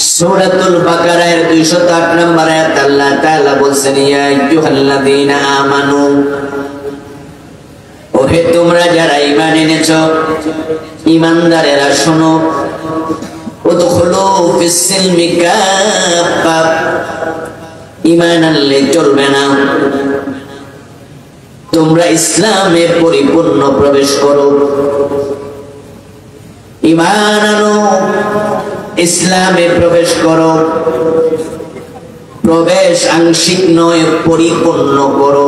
সূরাতুল বাকারার 208 নম্বর আয়াত আল্লাহ তাআলা বলেন, ইয়া আইয়ুহাল্লাযীনা আমানু, ওহে তোমরা যারা ঈমান এনেছো, ঈমানদারেরা শোনো, উদখুলু ফিস সিলমি কাফা, ঈমান আনলে চলবে না, তোমরা ইসলামে পরিপূর্ণ প্রবেশ করো। ঈমান আনো, ইসলামে প্রবেশ করো। প্রবেশ আংশিক নয়, পরিপূর্ণ করো।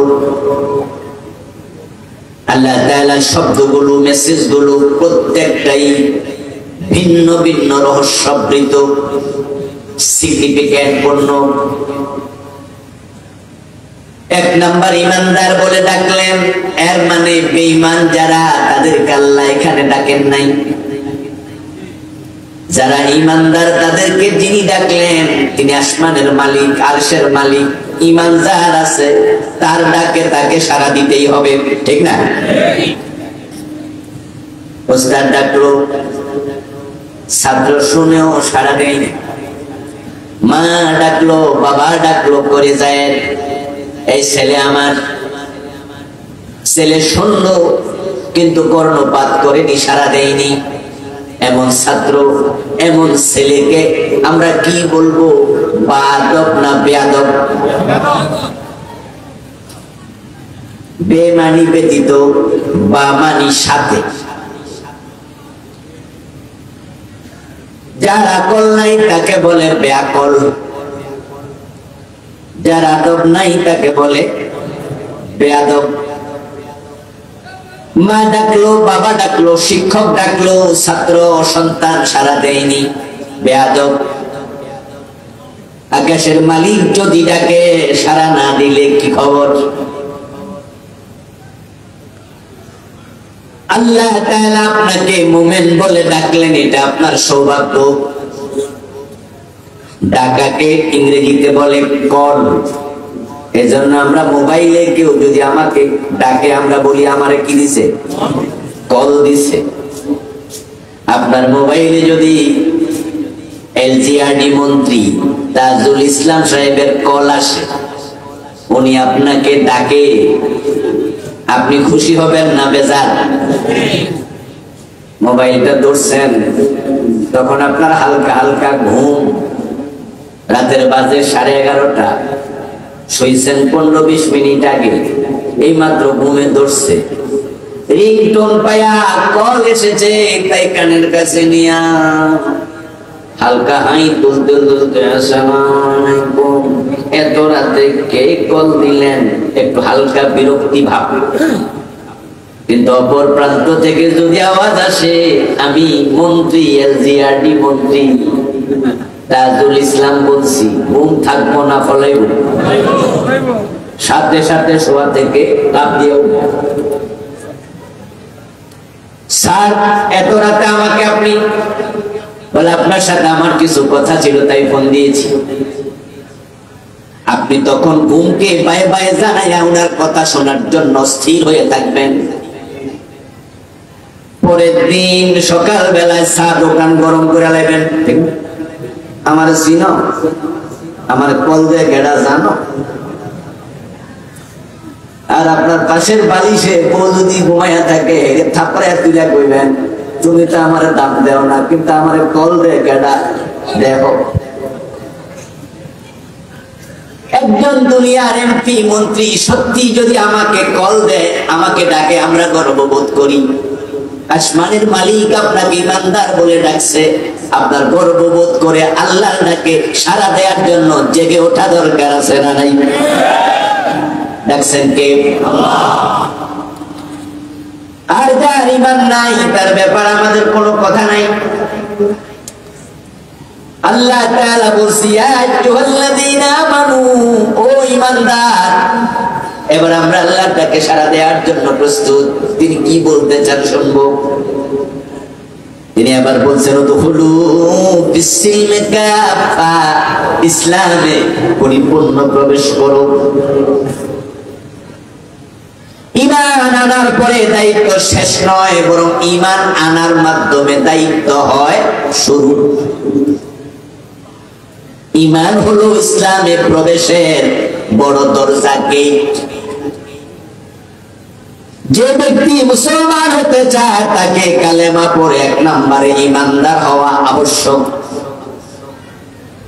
আল্লাহ তাআলা শব্দগুলো, মেসেজগুলো প্রত্যেকটাই ভিন্ন ভিন্ন রহস্যাবৃত, সিগনিফিক্যান্ট পূর্ণ। এক নাম্বার ঈমানদার বলে ডাকলেন, এর মানে বেঈমান যারা, তাদেরকে আল্লাহ এখানে ডাকেন নাই। যারা ঈমানদার তাদেরকে যিনি ডাকলেন তিনি আসমানের মালিক, আরশের মালিক। ঈমান যার আছে তার ডাকে তাকে সাড়া দিতেই হবে, ঠিক না? ওস্তাদ ডাকলো, ছাত্র শুনেও সাড়া দেয় না। মা ডাকলো, বাবা ডাকলো, করে যায় এই ছেলে আমার। ছেলে শুনলো কিন্তু কর্ণপাত করেনি, সাড়া দেয়নি। এমন ছাত্র, এমন ছেলেকে আমরা কি বলবো? বাদব না বেয়াদব? বেমানি ব্যতীত বা মানি সাথে। যার আকল নাই তাকে বলে বেয়াকল, যার আদব নাই তাকে বলে বেয়াদব। মা ডাকলো, বাবা ডাকলো, শিক্ষক ডাকলো, ছাত্র সন্তান সাড়া দেয়নি, বেয়াদব। আকাশের মালিক যদি ডাকে, সাড়া না দিলে কি খবর? আল্লাহ তাআলা আপনাকে মুমিন বলে ডাকলেন, এটা আপনার সৌভাগ্য। ডাকাকে ইংরেজিতে বলে কল। এজন্য আমরা মোবাইলে কেউ যদি আমাকে ডাকে, আমরা বলি আমারে কি দিছে? কল দিছে। আপনার মোবাইলে যদি এলজিআরডি মন্ত্রী তাজুল ইসলাম সাহেবের কল আসে, উনি আপনাকে ডাকে, আপনি খুশি হবেন না বেজার? মোবাইলটা ধরছেন, তখন আপনার হালকা হালকা ঘুম, রাতের বাজে 11:30, শুইছেন 15-20 মিনিট আগে, এই মাত্র ঘুমে ধরছে, রিংটোন পায়া কল এসেছে, তাই কানের কাছে নিয়া হালকা হাই তুলতে তুলতে, আসসালামু আলাইকুম, এত রাতে কে কল দিলেন? একটু হালকা বিরক্তি ভাব। কিন্তু অপর প্রান্ত থেকে যদি আওয়াজ আসে, আমি মন্ত্রী, এলজিআরডি মন্ত্রী তাজুল ইসলাম বলছি, ঘুম থাকবো না, ফলাইব। সাথে সাথে শোয়া থেকে লাফ দিয়ে উঠব, স্যার এত রাতে আমাকে আপনি? বলে আপনার সাথে আমার কিছু কথা ছিল তাই ফোন দিয়েছি। আপনি তখন ঘুমকে বায়ে বায়ে জানাইয়া ওনার কথা শোনার জন্য স্থির হয়ে থাকবেন। পরের দিন সকাল বেলায় চা দোকান গরম করে লাইবেন, আমার চিনো, আমার কল দিয়ে গেড়া জানো। আর আপনার পাশের বালিশে বউ যদি ঘুমাইয়া থাকে, থাপড়ে তুলে কইবেন, তুমি তো আমার দাম দেও না, কিন্তু আমার কল দিয়ে গেড়া দেখো। একজন দুনিয়ার এমপি মন্ত্রী সত্যি যদি আমাকে কল দেয়, আমাকে ডাকে, আমরা গর্ববোধ করি। আসমানের মালিক আপনাকে ইমানদার বলে ডাকছে, আপনার গর্ববোধ করে আল্লাহর ডাকে সাড়া দেওয়ার জন্য জেগে ওঠা দরকার আছে না নাই? ডাকছেন কে? আল্লাহ। আর যার ঈমান নাই তার ব্যাপার আমাদের কোনো কথা নাই। আল্লাহ তাআলা বলছে, ইয়া আইয়ুহাল্লাযীনা আমানু, ও ঈমানদার। এবার আমরা আল্লাহর ডাকে সাড়া দেওয়ার জন্য প্রস্তুত। তিনি কি বলতে চান শুনবো। তিনি আবার বলছেন, উদখুলু ফিস সিলমি কাফা, ইসলামে পরিপূর্ণ প্রবেশ করো। ঈমান আনার পরে দায়িত্ব শেষ নয়, বরং ঈমান আনার মাধ্যমে দায়িত্ব হয় শুরু। ঈমান হলো ইসলামে প্রবেশের বড় দরজা, গেট। যে ব্যক্তি মুসলমান হতে চায় তাকে কালেমা পড়ে 1 নম্বরে ঈমানদার হওয়া আবশ্যক।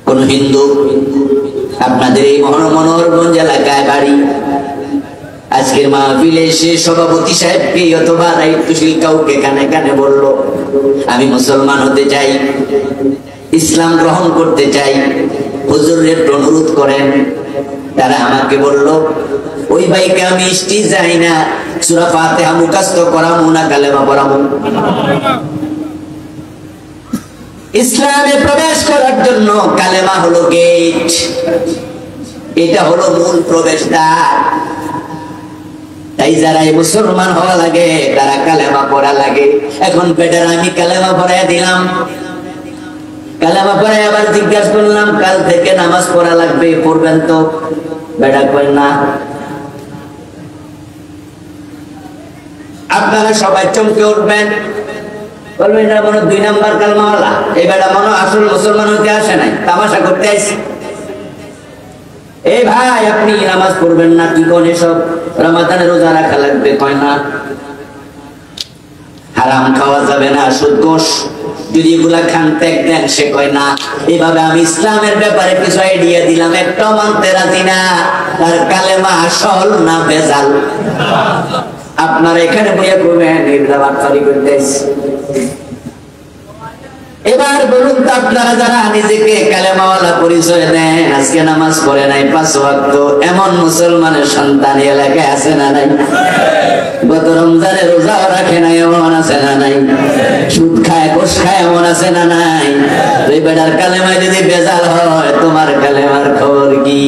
কোন হিন্দু আপনাদের এই মনোহরগঞ্জ এলাকায় বাড়ি, আজকের মাহফিলে এসে সভাপতি সাহেবকে অথবা দায়িত্বশীল কাউকে কানে কানে বলল আমি মুসলমান হতে চাই, ইসলাম গ্রহণ করতে চাই, হুজুরের অনুরোধ করেন। তারা আমাকে বলল ওই ভাইকে আমি ইষ্টি যাই না, সূরা ফাতিহা মুখস্থ করামু না কালেমা পড়ামু। ইসলামে প্রবেশ করার জন্য কালেমা হলো গেট, এটা হলো মূল প্রবেশদ্বার। তাই যারা মুসলমান হওয়া লাগে তারা কালেমা পড়া লাগে। এখন বেটার আমি কালেমা পড়াই দিলাম, কালেমা পড়ে আবার জিজ্ঞাসা করলাম কাল থেকে নামাজ পড়া লাগবে, পড়বেন তো? বেটা কয় না। আপনারা সবাই চমকে উঠবেন, বলবেন এটা মনে 2 নাম্বার কালেমাওয়ালা, এই বেটা মনে আসল মুসলমান হতে আসে নাই, তামাশা করতে আসছে। এই ভাই আপনি নামাজ পড়বেন না, কি কোন এসব? রমাদানে রোজা রাখা লাগবে, কয় না। হারাম খাওয়া যাবে না, সুদ ঘুষ যদি এগুলা খান ত্যাগ দেন, সে কয় না। এইভাবে আমি ইসলামের ব্যাপারে কিছু আইডিয়া দিলাম, একটাও মানতে রাজি না। তার কালেমা আসল না ভেজাল? আপনারা এখানে বইয়া করবেন বাটপারি করতেছে। এবার বলুন তো আপনারা যারা নিজেকে কালেমাওয়ালা পরিচয় দেন, আজকে নামাজ পড়ে নাই 5 ওয়াক্ত, এমন মুসলমানের সন্তান এলাকায় আছে না নাই? গত রমজানে রোজাও রাখে নাই, এমন আছে না নাই? সুদ খায় ঘুষ খায়, এমন আছে না নাই? এই বেটার কালেমায় যদি ভেজাল হয়, তোমার কালেমার খবর কি?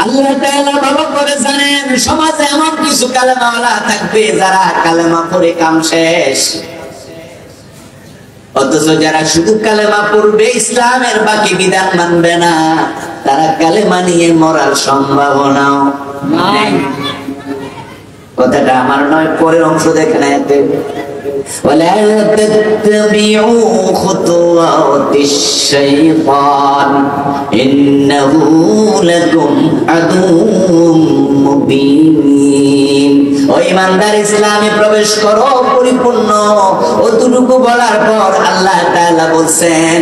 আল্লাহ তাআলা ভালো করে জানেন সমাজে এমন কিছু কালেমাওয়ালা থাকবে যারা কালেমা পড়ে কাম শেষ, অথচ যারা শুধু কালেমা পড়বে ইসলামের বাকি বিধান মানবে না, তারা কালেমা নিয়ে মরার সম্ভাবনাও নাই। কথাটা আমার নয়, পরের অংশ দেখেন আয়াতে ওয়ালা তাত্তাবিউ খুতুওয়াতিশ শাইতান ইন্নাহু লাকুম আদুউম মুবিন। ও ঈমানদার, ইসলামে প্রবেশ করো পরিপূর্ণ। অতটুকু বলার পর আল্লাহ তাআলা বলছেন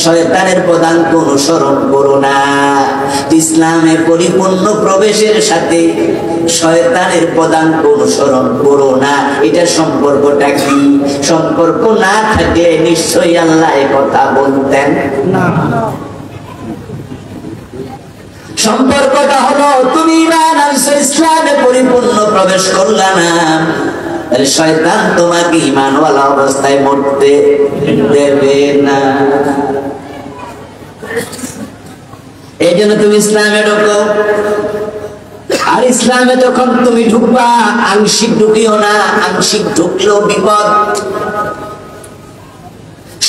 শয়তানের পদাঙ্ক অনুসরণ করো না। ইসলামে পরিপূর্ণ প্রবেশের সাথে শয়তানের পদাঙ্ক অনুসরণ করো না। এটা সম্পর্কটা কি? সম্পর্ক না থাকলে নিশ্চয়ই আল্লাহ এই কথা বলতেন না। সম্পর্কটা হলো তুমি ঈমান আনছো, ইসলামে পরিপূর্ণ প্রবেশ করলা না, তাহলে শয়তান তোমাকে ঈমানওয়ালা অবস্থায় মরতে দেবে না। এই জন্য তুমি ইসলামে ঢোকো। আর ইসলামে যখন তুমি ঢুকবা, আংশিক ঢুকিও না, আংশিক ঢুকলেও বিপদ।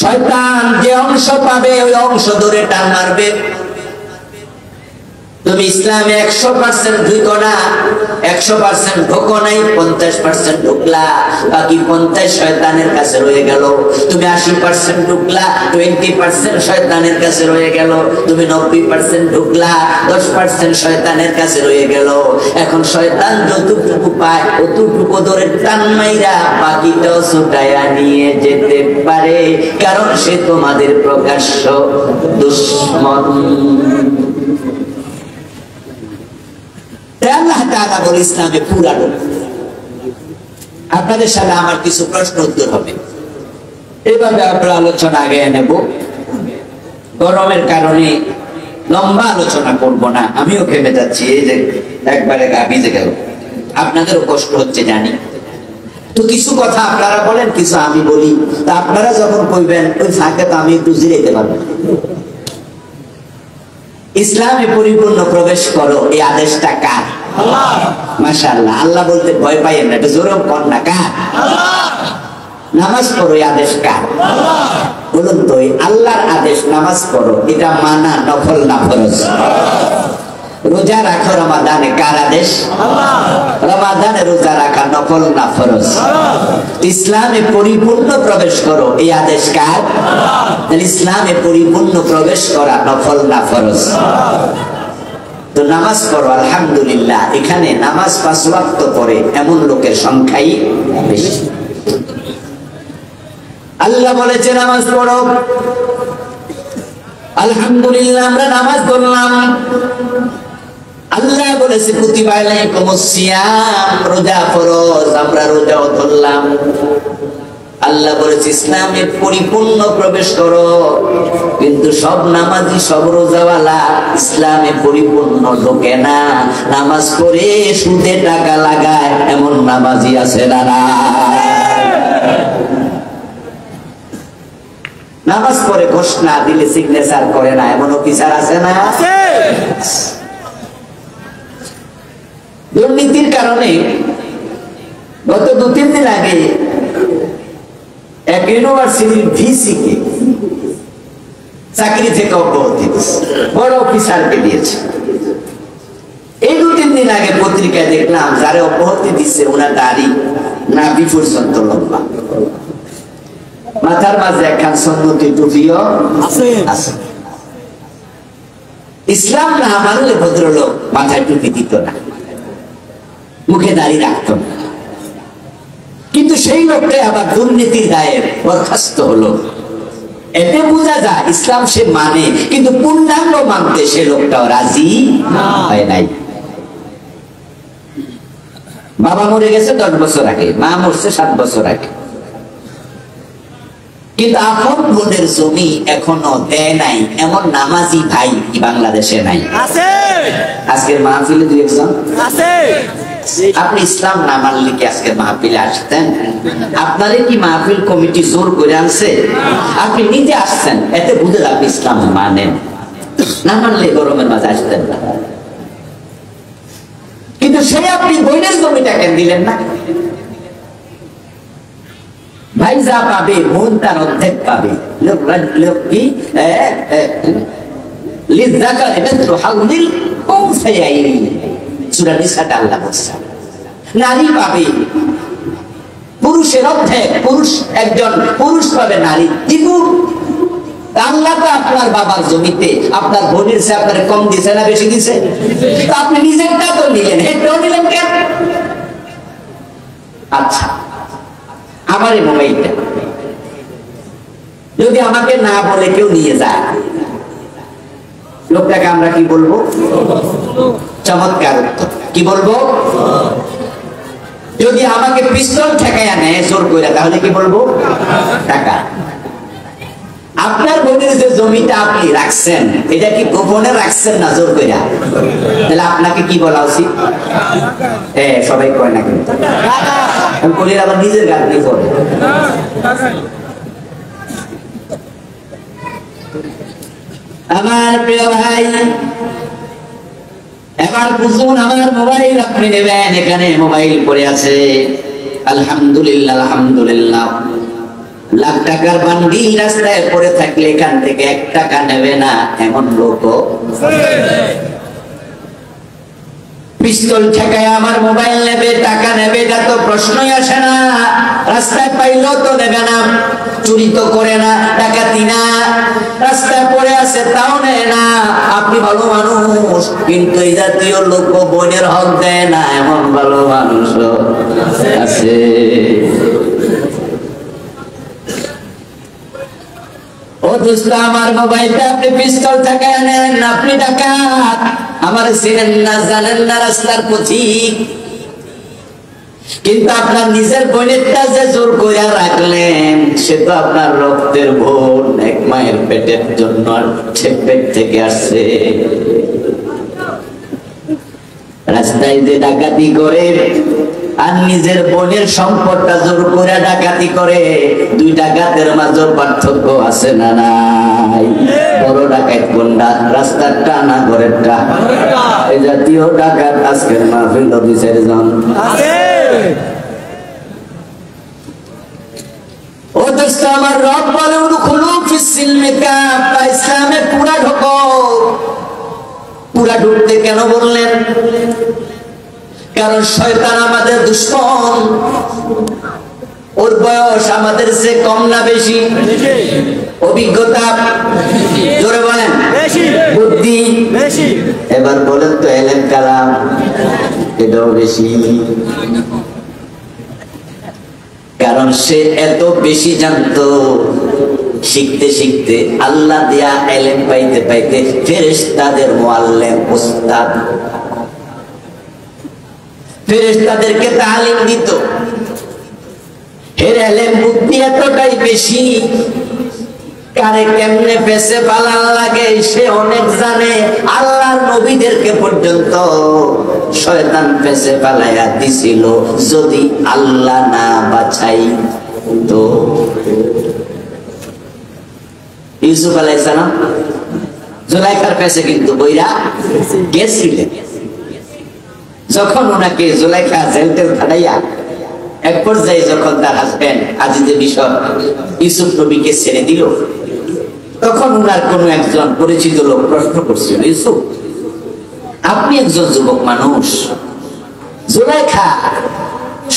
শয়তান যে অংশ পাবে ওই অংশ ধরে টান মারবে। তুমি ইসলামে 100% ঢুকো না, 100% ঢুকো নাই, 50% ঢুকলা, বাকি 50 শয়তানের কাছে রয়ে গেল। তুমি 80% ঢুকলা, 20% শয়তানের কাছে রয়ে গেল। তুমি 90% ঢুকলা, 10% শয়তানের কাছে রয়ে গেল। এখন শয়তান যতটুকু পায় অতটুকু ধরে টান মাইরা বাকিটাও ছুটাইয়া নিয়ে যেতে পারে, কারণ সে তোমাদের প্রকাশ্য দুশমন। আল্লাহ তাআলা বলে ইসলামে পুরা ঢোক। আপনাদের সাথে আমার কিছু প্রশ্ন উত্তর হবে, এইভাবে আমরা আলোচনা আগে নেব। গরমের কারণে লম্বা আলোচনা করব না, আমিও খেপে যাচ্ছি, এই যে একবারে গা ভিজে গেল, আপনাদেরও কষ্ট হচ্ছে জানি। তো কিছু কথা আপনারা বলেন, কিছু আমি বলি, তা আপনারা যখন কইবেন ওই ফাঁকে তো আমি একটু জিরাইতে পারবো। ইসলামে পরিপূর্ণ প্রবেশ করো, এই আদেশটা কার? আল্লাহ। মাশাআল্লাহ, আল্লাহ বলতে ভয় পাইয়েন না, একটু জোরে কর না, কার? আল্লাহ। নামাজ পড়ো, এই আদেশ কার? আল্লাহ। বলুন তো, এই আল্লাহর আদেশ নামাজ পড়ো, এটা মানা নফল না ফরজ? রোজা রাখো রমাদানে, কার আদেশ? রমাদানে রোজা রাখা নফল না ফরজ? ইসলামে পরিপূর্ণ প্রবেশ করো, এই আদেশ কার? ইসলামে পরিপূর্ণ প্রবেশ করা নফল না ফরজ? তো নামাজ পড়ো আলহামদুলিল্লাহ। এখানে নামাজ 5 ওয়াক্ত পড়ে এমন লোকের সংখ্যাই বেশি। আল্লাহ বলেছে নামাজ পড়ো, আলহামদুলিল্লাহ আমরা নামাজ পড়লাম। আল্লাহ বলেছে কুতিবা আলাইকুমুস সিয়াম, রোজা ফরজ, আমরা রোজাও ধরলাম। আল্লাহ বলেছে ইসলামে পরিপূর্ণ প্রবেশ করো, কিন্তু সব নামাজি সব রোজাওয়ালা ইসলামে পরিপূর্ণ ঢোকে না। নামাজ পড়ে সুদে টাকা লাগায় এমন নামাজি আছে না? নামাজ পড়ে ঘোষ না দিলে সিগনেচার করে না এমন অফিসার আছে না? দুর্নীতির কারণে গত 2-3 দিন আগে এক ইউনিভার্সিটির ভিসি কে চাকরি থেকে অব্যাহতি দিয়েছে, বড় অফিসারকে দিয়েছে। এই 2-3 দিন আগে পত্রিকায় দেখলাম যারা অব্যাহতি দিচ্ছে ওনার দাড়ি নাভি পর্যন্ত লম্বা, মাথার মাঝে একখান সুন্নতি টুপিও আছে। ইসলাম না মানলে ভদ্রলোক মাথায় টুপি দিত না, মুখে দাড়ি রাখত না, কিন্তু সেই লোকটাই আবার দুর্নীতির দায়ে বরখাস্ত হলো। এতে বোঝা যায় ইসলাম সে মানে, কিন্তু পূর্ণাঙ্গ মানতে সে লোকটাও রাজি হয় নাই। বাবা মরে গেছে 10 বছর আগে, মা মরছে 7 বছর আগে, কিন্তু আপন বোনের জমি এখনো দেয় নাই এমন নামাজি ভাই কি বাংলাদেশে নাই? আজকের মাহফিলে 2-1 আছে। আপনি ইসলাম না মানলে কি আজকের মাহফিলে আসতেন? আপনারে কি মাহফিল কমিটি জোর করে আনছে? আপনি নিজে আসছেন, এতে বুঝে আপনি ইসলাম মানেন। না মানলে গরমের মাঝে আসতেন না। কিন্তু সে আপনি বোনের জমিটা কেন দিলেন না? ভাই যা পাবে বোন তার অর্ধেক পাবে। লোক কি নারী পাবে পুরুষের অর্ধেক, পুরুষ একজন পুরুষ পাবে নারী দ্বিগুণ। আল্লাহ তো আপনার বাবার জমিতে আপনার বোনের সে আপনার কম দিছে না বেশি দিছে? আপনি নিজেরটা তো নিলেন, হেঁটেও নিলেন কেন? আচ্ছা, আমার এই মোবাইলটা যদি আমাকে না বলে কেউ নিয়ে যায়, লোকটাকে আমরা কি বলবো? চমৎকার উত্তর। কি বলবো? যদি আমাকে পিস্তল ঠেকাইয়া নেয় জোর করে, তাহলে কি বলবো? টাকা। আপনার বোনের যে জমিটা আপনি রাখছেন, এটা কি গোপনে রাখছেন না জোর করে? তাহলে আপনাকে কি বলা উচিত? সবাই কয় না কিন্তু কলির আবার নিজের গাড়ি করে। আমার প্রিয় ভাই, এবার বুঝুন, আমার মোবাইল আপনি নেবেন, এখানে মোবাইল পড়ে আছে আলহামদুলিল্লাহ আলহামদুলিল্লাহ, লাখ টাকার বান্ডিল রাস্তায় পড়ে থাকলে এখান থেকে 1 টাকা নেবে না এমন লোক। পিস্তল ঠেকায় আমার মোবাইল নেবে, টাকা নেবে, এটা তো প্রশ্নই আসে না। রাস্তায় পাইলেও তো নেবে না, চুরি তো করে না, ডাকাতি না, রাস্তায় পড়ে আছে তাও নেয় না। আপনি ভালো মানুষ, কিন্তু এই জাতীয় লোক বোনের হক দেয় না এমন ভালো মানুষ আছে। ও দোস্ত, আমার মোবাইলটা আপনি পিস্তল ঠেকায় নেন, আপনি ডাকাত। আমার চিনেন না, জানেন না, রাস্তার পথিক, কিন্তু আপনার নিজের বোনেরটা যে জোর করে রাখলেন, সে তো আপনার রক্তের বোন, 1 মায়ের পেটের জন্য পেট থেকে আসছে। রাস্তায় যে ডাকাতি করে আর নিজের বোনের সম্পদটা জোর করে ডাকাতি করে, 2 ডাকাতের মাঝে পার্থক্য আছে না নাই? বড় ডাকাত কোনটা? রাস্তারটা না ঘরেরটা? এই জাতীয় ডাকাত আজকের মাহফিল 2-4 জন আছে। ও দোস্ত, আমার রব বলে উদখুলু ফিস সিলমি কাফা, ইসলামে পুরা ঢোকো। পুরা ঢুকতে কেন বললেন? কারণ শয়তান আমাদের দুশমন। ওর বয়স আমাদের চেয়ে কম না বেশি? অভিজ্ঞতা জোরে বলেন, বুদ্ধি বেশি। এবার বলেন তো এলেম কালাম এটাও বেশি। কারণ সে এত বেশি জানতো, শিখতে শিখতে আল্লাহ দিয়া এলেম পাইতে পাইতে ফেরেশতাদের মুআল্লিম উস্তাদ, ফেরেশতাদেরকে তালিম দিত। এর এলেম বুদ্ধি এতটাই বেশি, কারে কেমনে পেছে পালান লাগে সে অনেক জানে। আল্লাহর নবীদেরকে পর্যন্ত শয়তান পেছে পালাইয়া দিছিল যদি আল্লাহ না বাঁচাই তো। ইউসুফ আলাইহিস সালাম জুলাইখার পেছে কিন্তু বইরা গেছিলেন। যখন ওনাকে জুলাইখা জেল টেল খাটাইয়া এক পর্যায়ে যখন তার হাজবেন্ড আজিজে মিশর ইউসুফ নবীকে ছেড়ে দিল, তখন ওনার কোন একজন পরিচিত লোক প্রশ্ন করছিল, ইউসুফ আপনি একজন যুবক মানুষ, জুলাইখা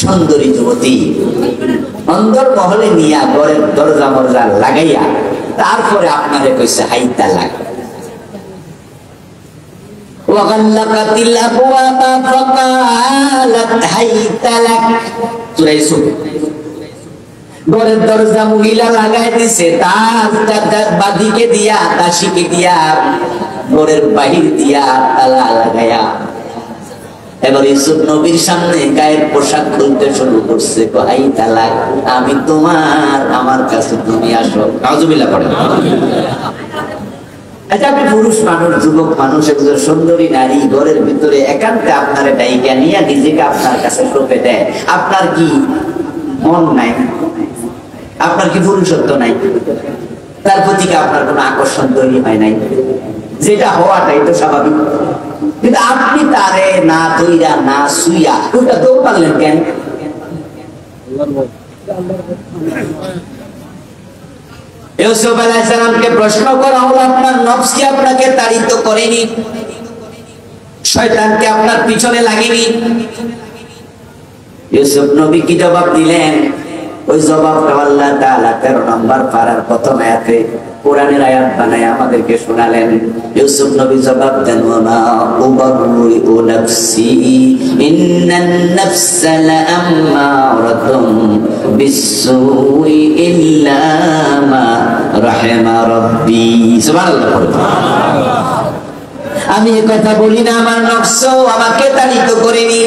সুন্দরী যুবতী, অন্দর মহলে নিয়া ঘরের দরজা মরজা লাগাইয়া তারপরে আপনারে কইছে হাই তালাক। ওয়াগাল্লাকাতিল আবওয়াবা ফাকালাত হাইত লাক। সূরা ইউসুফ। ঘরের দরজা মহিলা লাগাই দিছে, তার বাদিকে দিয়া দাসীকে দিয়া ঘরের বাহির দিয়া তালা লাগায়া এবার ইউসুফ নবীর সামনে গায়ের পোশাক খুলতে শুরু করছে, হাই তালাক, আমি তোমার, আমার কাছে তুমি আসো। নাউজুবিল্লাহ পড়েন। আচ্ছা আপনি পুরুষ মানুষ, যুবক মানুষ, একজন সুন্দরী নারী ঘরের ভিতরে একান্তে আপনার ডাইকা নিয়ে নিজেকে আপনার কাছে সঁপে দেয়, আপনার কি মন নাই? আপনার কি পুরুষত্ব নাই? তার প্রতি আপনার কোনো আকর্ষণ তৈরি হয় নাই? যেটা হওয়াটাই তো স্বাভাবিক। কিন্তু আপনি তারে না ধইরা না শুইয়া ওটা তো পারলেন কেন? ইউসুফ আলাইহিস সালামকে প্রশ্ন করা হলো, আপনার নফস কি আপনাকে তাড়িত করেনি? শয়তানকে আপনার পিছনে লাগেনি? ইউসুফ নবী কি জবাব দিলেন? ওই জবাবটা আল্লাহ তাআলা 13 নম্বর পারার প্রথম আয়াতে কোরআনের আয়াত বানায় আমাদেরকে শোনালেন। ইউসুফ নবী জবাব দেন, ওয়া উবাররিউ নাফসি ইন্নান নাফসা লাআম্মারাতুম বিসসুই ইল্লা মা রাহিমা রাব্বি। সুবহানাল্লাহ। আমি এই কথা বলি না আমার নফসও আমাকে তাড়িত করেনি,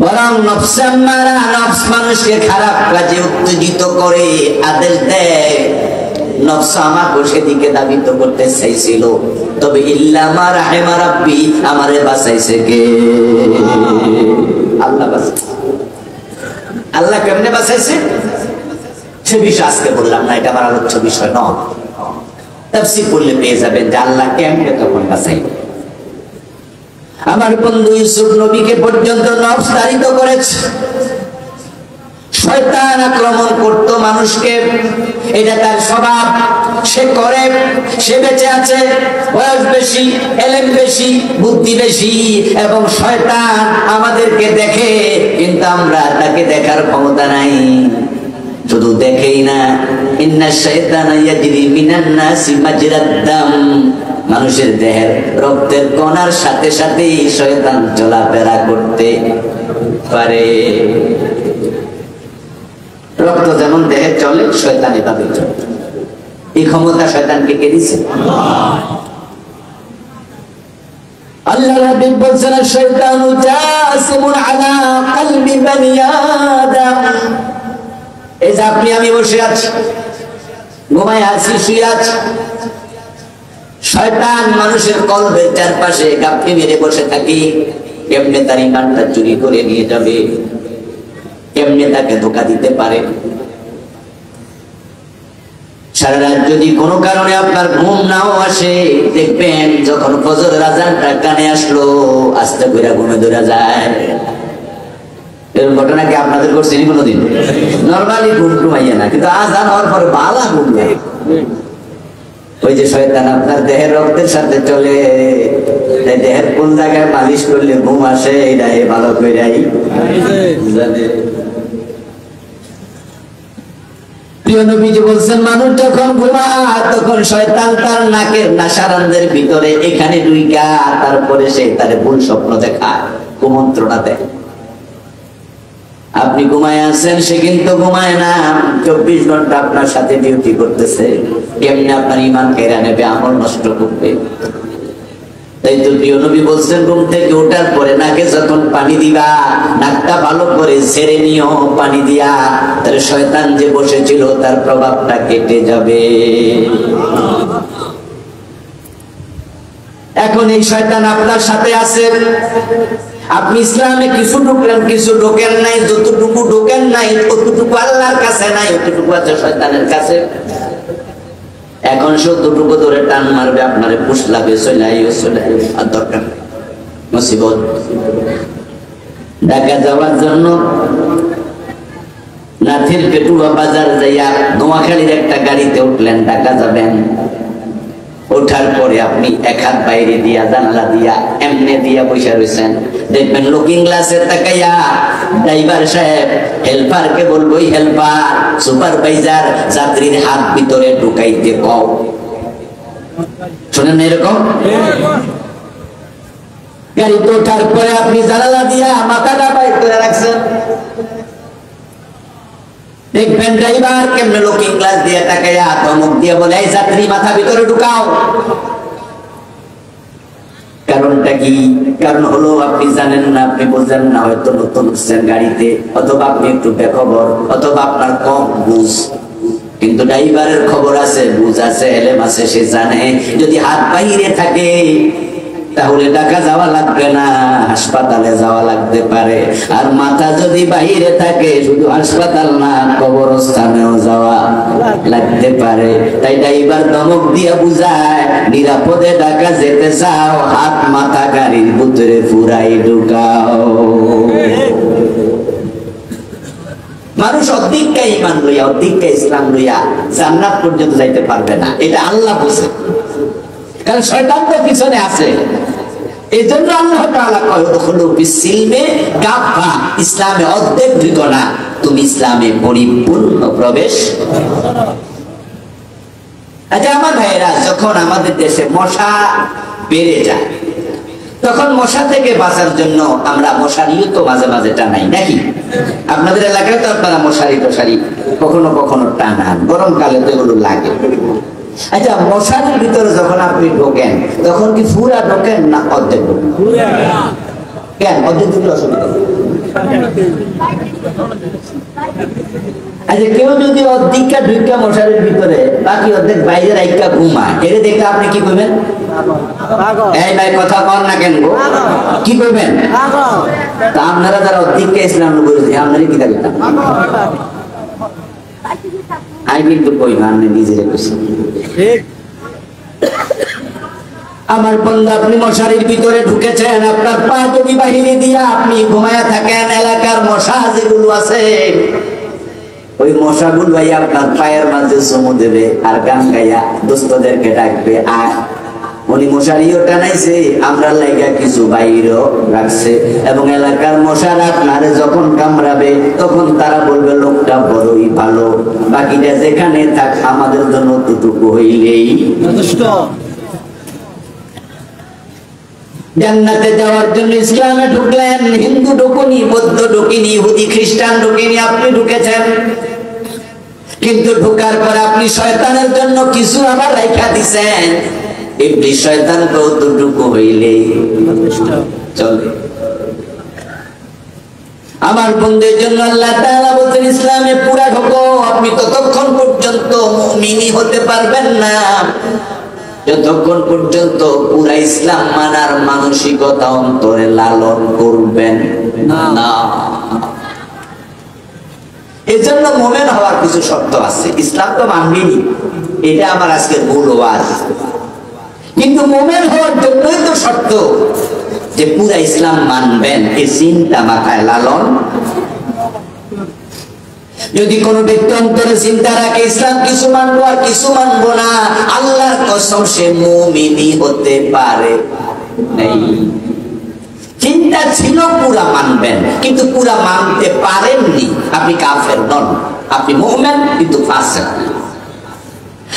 বরং নফস আম্মারা, নফস মানুষকে খারাপ কাজে উত্তেজিত করে, আদেশ দেয়। নফস আমাকে সেদিকে দাবিত করতে চাইছিল, তবে ইল্লা মা রাহিমা রাব্বি, আমারে বাঁচাইছে কে? আল্লাহ বাঁচাইছে। আল্লাহ কেমনে বাঁচাইছে সে বিষয় আজকে বললাম না, এটা আমার আলোচ্য বিষয় নয়। তাফসীর পড়লে পেয়ে যাবেন যে আল্লাহ কেমনে তখন বাঁচাইবে। আমার বন্ধু ইউসুফ নবীকে পর্যন্ত নফস তাড়িত করেছে। শয়তান আক্রমণ করত মানুষকে, এটা তার স্বভাব, সে করে, সে বেঁচে আছে, বয়স বেশি, এলেম বেশি, বুদ্ধি বেশি, এবং শয়তান আমাদেরকে দেখে কিন্তু আমরা তাকে দেখার ক্ষমতা নাই। শুধু দেখেই না, ইন্না শাইতানা ইয়াজরি মিনান নাসি মাজরাদ দাম, মানুষের দেহের রক্তের কণার সাথে সাথে শয়তান চলাফেরা করতে পারে। রক্ত যেমন দেহে চলে, শয়তান এভাবে চলে। এই ক্ষমতা শয়তানকে কে দিয়েছে? আল্লাহ রাব্বুল বলছেন, শয়তানু জাসিমুন আলা কলবি বানি আদম। এই যে আপনি আমি বসে আছি, ঘুমায় আছি, শুয়ে আছি, শয়তান মানুষের কলবের চারপাশে গাপটি মেরে বসে থাকি। কেমনে তার ইমানটা চুরি করে নিয়ে যাবে, কেমনে তাকে ধোঁকা দিতে পারে। সারা রাত যদি কোনো কারণে আপনার ঘুম নাও আসে, দেখবেন যখন ফজরের আযানটা কানে আসলো, আস্তে করে ঘুমে ধরে যায়। এর ঘটনা কি আপনাদের করছেন কোনোদিন? নরমালি ঘুম ঘুমাইয়া না, কিন্তু আযান হওয়ার পরে বালা ঘুম যায়। ওই যে শয়তান আপনার দেহের রক্তের সাথে চলে, দেহের কোন জায়গায় মালিশ করলে ঘুম আসে এটা ভালো করে জানে। প্রিয় নবীজি বলছেন, মানুষ যখন ঘুমায় তখন শয়তান তার নাকের নাসারানদের ভিতরে এখানে ঢুইকা তারপরে সে তার ভুল স্বপ্ন দেখায়, কুমন্ত্রণা দেয়। আপনি ঘুমায় আছেন, সে কিন্তু ঘুমায় না, 24 ঘন্টা আপনার সাথে ডিউটি করতেছে। কেমনে আপনার ঈমান কেড়ে নেবে, আমল নষ্ট করবে। তাই তো প্রিয় নবী বলছেন, ঘুম থেকে ওঠার পরে নাকে যখন পানি দিবা, নাকটা ভালো করে ছেড়ে নিও পানি দিয়া, তাহলে শয়তান যে বসেছিল তার প্রভাবটা কেটে যাবে। এখন এই শয়তান আপনার সাথে আছে, আপনি ইসলামে কিছু ঢুকলেন, কিছু ঢোকেন নাই, যতটুকু ঢোকেন নাই ততটুকু আল্লাহর কাছে নাই, অতটুকু আছে শয়তানের কাছে। এখন যতটুকু ধরে টান মারবে আপনারে পুষলাবে, চলাই আর দরকার মুসিবত। ঢাকা যাওয়ার জন্য নাথের পেটুয়া বাজার যাইয়া নোয়াখালীর একটা গাড়িতে উঠলেন, ঢাকা যাবেন। ওঠার পরে আপনি এক হাত বাইরে দিয়া জানলা দিয়া এমনি দিয়া বসে রয়েছেন, দেখবেন লুকিং গ্লাসে তাকাইয়া ড্রাইভার সাহেব হেল্পারকে বলবো, হেল্পার সুপারভাইজার যাত্রীর হাত ভিতরে ঢুকাইতে কও। শুনেন এরকম? গাড়িতে ওঠার পরে আপনি জানালা দিয়া মাথাটা বাইর করে রাখছেন, দেখবেন ড্রাইভার কেমনে লুকিং গ্লাস দিয়ে তাকাইয়া ধমক দিয়ে বলে, এই যাত্রী মাথা ভিতরে ঢুকাও। কারণটা কি? কারণ হলো আপনি জানেন না, আপনি বোঝেন না, হয়তো নতুন উঠছেন গাড়িতে, অথবা আপনি একটু বেখবর, অথবা আপনার কম বুঝ। কিন্তু ড্রাইভারের খবর আছে, বুঝ আছে, এলেম আছে, সে জানে যদি হাত বাইরে থাকে তাহলে ঢাকা যাওয়া লাগবে না, হাসপাতালে যাওয়া লাগতে পারে। আর মাথা যদি বাইরে থাকে শুধু হাসপাতাল না, কবরস্থানেও যাওয়া লাগতে পারে। তাই ড্রাইভার ধমক দিয়ে বুঝায়, নিরাপদে ঢাকা যেতে চাও, হাত মাথা গাড়ির ভিতরে পুরাই ঢুকাও। মানুষ অর্ধেকটা ঈমান লইয়া, অর্ধেকটা ইসলাম লইয়া জান্নাত পর্যন্ত যাইতে পারবে না, এটা আল্লাহ বোঝে। কারণ শয়তান তো পিছনে আছে। এই জন্য আল্লাহ তাআলা কয়, উদখুলু বিসসিলমে কাফা, ইসলামে অর্ধেক ঢুকো না, তুমি ইসলামে পরিপূর্ণ প্রবেশ। আচ্ছা আমার ভাইরা, যখন আমাদের দেশে মশা বেড়ে যায়, তখন মশা থেকে বাঁচার জন্য আমরা মশারিও তো মাঝে মাঝে টানাই নাকি? আপনাদের এলাকায় তো আপনারা মশারি টশারি কখনো কখনো টানান, গরমকালে তো এগুলো লাগে। আচ্ছা মশারির ভিতরে যখন আপনি ঢোকেন তখন কি পুরা ঢোকেন না অর্ধেক ঢোকেন? কেন অর্ধেক ঢুকলে অসুবিধা? আচ্ছা কেউ যদি অর্ধেকটা ঢুকা মশারির ভিতরে বাকি অর্ধেক বাইরে রাইকা ঘুমায়, এটা দেখলে আপনি কি করবেন? এই ভাই কথা বল না কেন গো, কি করবেন? তা আপনারা যারা অর্ধেকটা ইসলাম করেছে আপনারা কি থাকবেন? আমি কিন্তু কই না, আপনি নিজের আমার বন্ধু, আপনি মশারির ভিতরে ঢুকেছেন, আপনার পা যদি বাহিরে দিয়া আপনি ঘুমায়া থাকেন, এলাকার মশা যেগুলো আছে ওই মশাগুলো ভাই আপনার পায়ের মাঝে চুমু দেবে আর গান গাইয়া দোস্তদেরকে ডাকবে, আর উনি মশারিও টানাইছে, আমরা লাইগা কিছু বাইরেও রাখছে, এবং এলাকার মশারা আপনারে যখন কামড়াবে তখন তারা বলবে লোকটা বড়ই ভালো, বাকিটা যেখানে থাক আমাদের জন্য ততটুকু হইলেই যথেষ্ট। জান্নাতে যাওয়ার জন্য ইসলামে ঢুকলেন, হিন্দু ঢুকুনি, বৌদ্ধ ঢুকিনি, ইহুদি খ্রিস্টান ঢুকিনি, আপনি ঢুকেছেন। কিন্তু ঢুকার পর আপনি শয়তানের জন্য কিছু আবার রাখা দিছেন, ইবলিস শয়তান কতটুকু হইলেই চলে। আমার বন্ধুদের জন্য আল্লাহ তাআলা বলেন, ইসলামে পুরা ঢোকো, আপনি ততক্ষণ পর্যন্ত মুমিনই হতে পারবেন না যতক্ষণ পর্যন্ত পুরা ইসলাম মানার মানসিকতা অন্তরে লালন করবেন না। এজন্য মুমিন হওয়ার কিছু শর্ত আছে, ইসলাম তো মানবেনি, এটা আমার আজকের মূল ওয়াজ। কিন্তু মুমিন হওয়ার জন্যই তো শর্ত যে পুরা ইসলাম মানবেন, এই চিন্তা মাথায় লালন। যদি কোনো ব্যক্তি অন্তরে চিন্তা রাখে ইসলাম কিছু মানবো আর কিছু মানবো না, আল্লাহর কসম সে মুমিনই হতে পারে নাই। চিন্তা ছিল পুরা মানবেন, কিন্তু পুরা মানতে পারেননি, আপনি কাফের নন, আপনি মুমিন কিন্তু ফাসিক।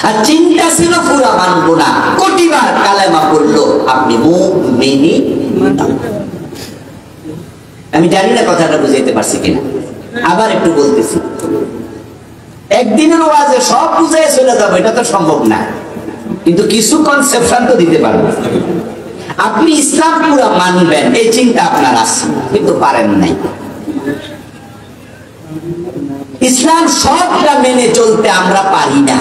আর চিন্তা ছিল পুরা মানবো না, কোটিবার কালেমা পড়লো, আপনি মুমিনই। আমি জানি না কথাটা বুঝাইতে পারছি কিনা, আবার একটু বলতেছি। একদিনের ওয়াজে সব বুঝাই চলে যাবো এটা তো সম্ভব না, কিন্তু কিছু কনসেপশন তো দিতে পারবো। আপনি ইসলাম পুরা মানবেন এই চিন্তা আপনার আছে, কিন্তু পারেন নাই। ইসলাম সবটা মেনে চলতে আমরা পারি না।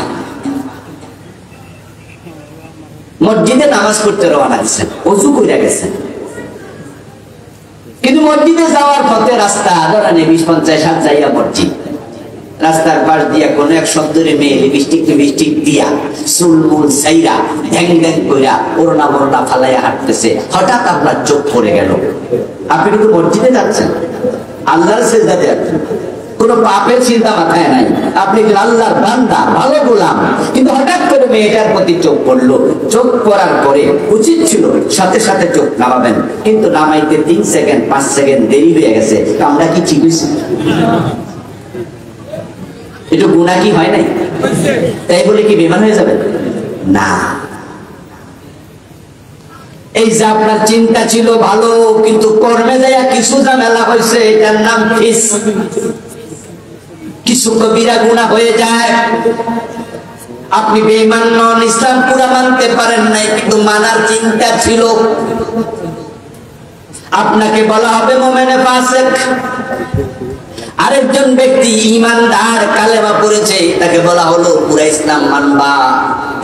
মসজিদে নামাজ পড়তে রওনা দিচ্ছেন, ওযু কইরা গেছেন, কিন্তু মসজিদে যাওয়ার পথে রাস্তা ধরেন 20-50 হাত যাইয়া মসজিদ, রাস্তার পাশ দিয়া কোন এক শব্দরে মেয়ে লিপস্টিক দিয়া চুলমুল সাইরা ঢ্যাং ঢ্যাং কইরা ওড়না মোড়না ফালাইয়া হাঁটতেছে, হঠাৎ আপনার চোখ পড়ে গেল। আপনি কিন্তু মসজিদে যাচ্ছেন, আল্লাহর সিজদাতে যাচ্ছেন, কোন পাপের চিন্তা মাথায় নাই, আপনি আল্লাহর বান্দা, ভালো গোলাম, কিন্তু হঠাৎ করে মেয়েটার প্রতি চোখ পড়লো। চোখ পড়ার পরে উচিত ছিল সাথে সাথে চোখ নামাবেন, কিন্তু নামাইতে 3 সেকেন্ড 5 সেকেন্ড দেরি হয়ে গেছে। আমরা কি ঠিক হয়েছি? এটা গুনাহ কি হয় নাই? তাই বলে কি বেঈমান হয়ে যাবে না। এই যে আপনার চিন্তা ছিল ভালো, কিন্তু কর্মে যাইয়া কিছু ঝামেলা হয়েছে, এটার নাম ফিসক। কিছু কবিরা গুনাহ হয়ে যায়। আপনি বেঈমান নন, ইসলাম পুরা মানতে পারেন নাই, কিন্তু মানার চিন্তা ছিল। আপনাকে বলা হবে মুমিনে ফাসিক। আরেকজন ব্যক্তি ঈমানদার কালেমা পড়েছে, তাকে বলা হলো পুরা ইসলাম মানবা।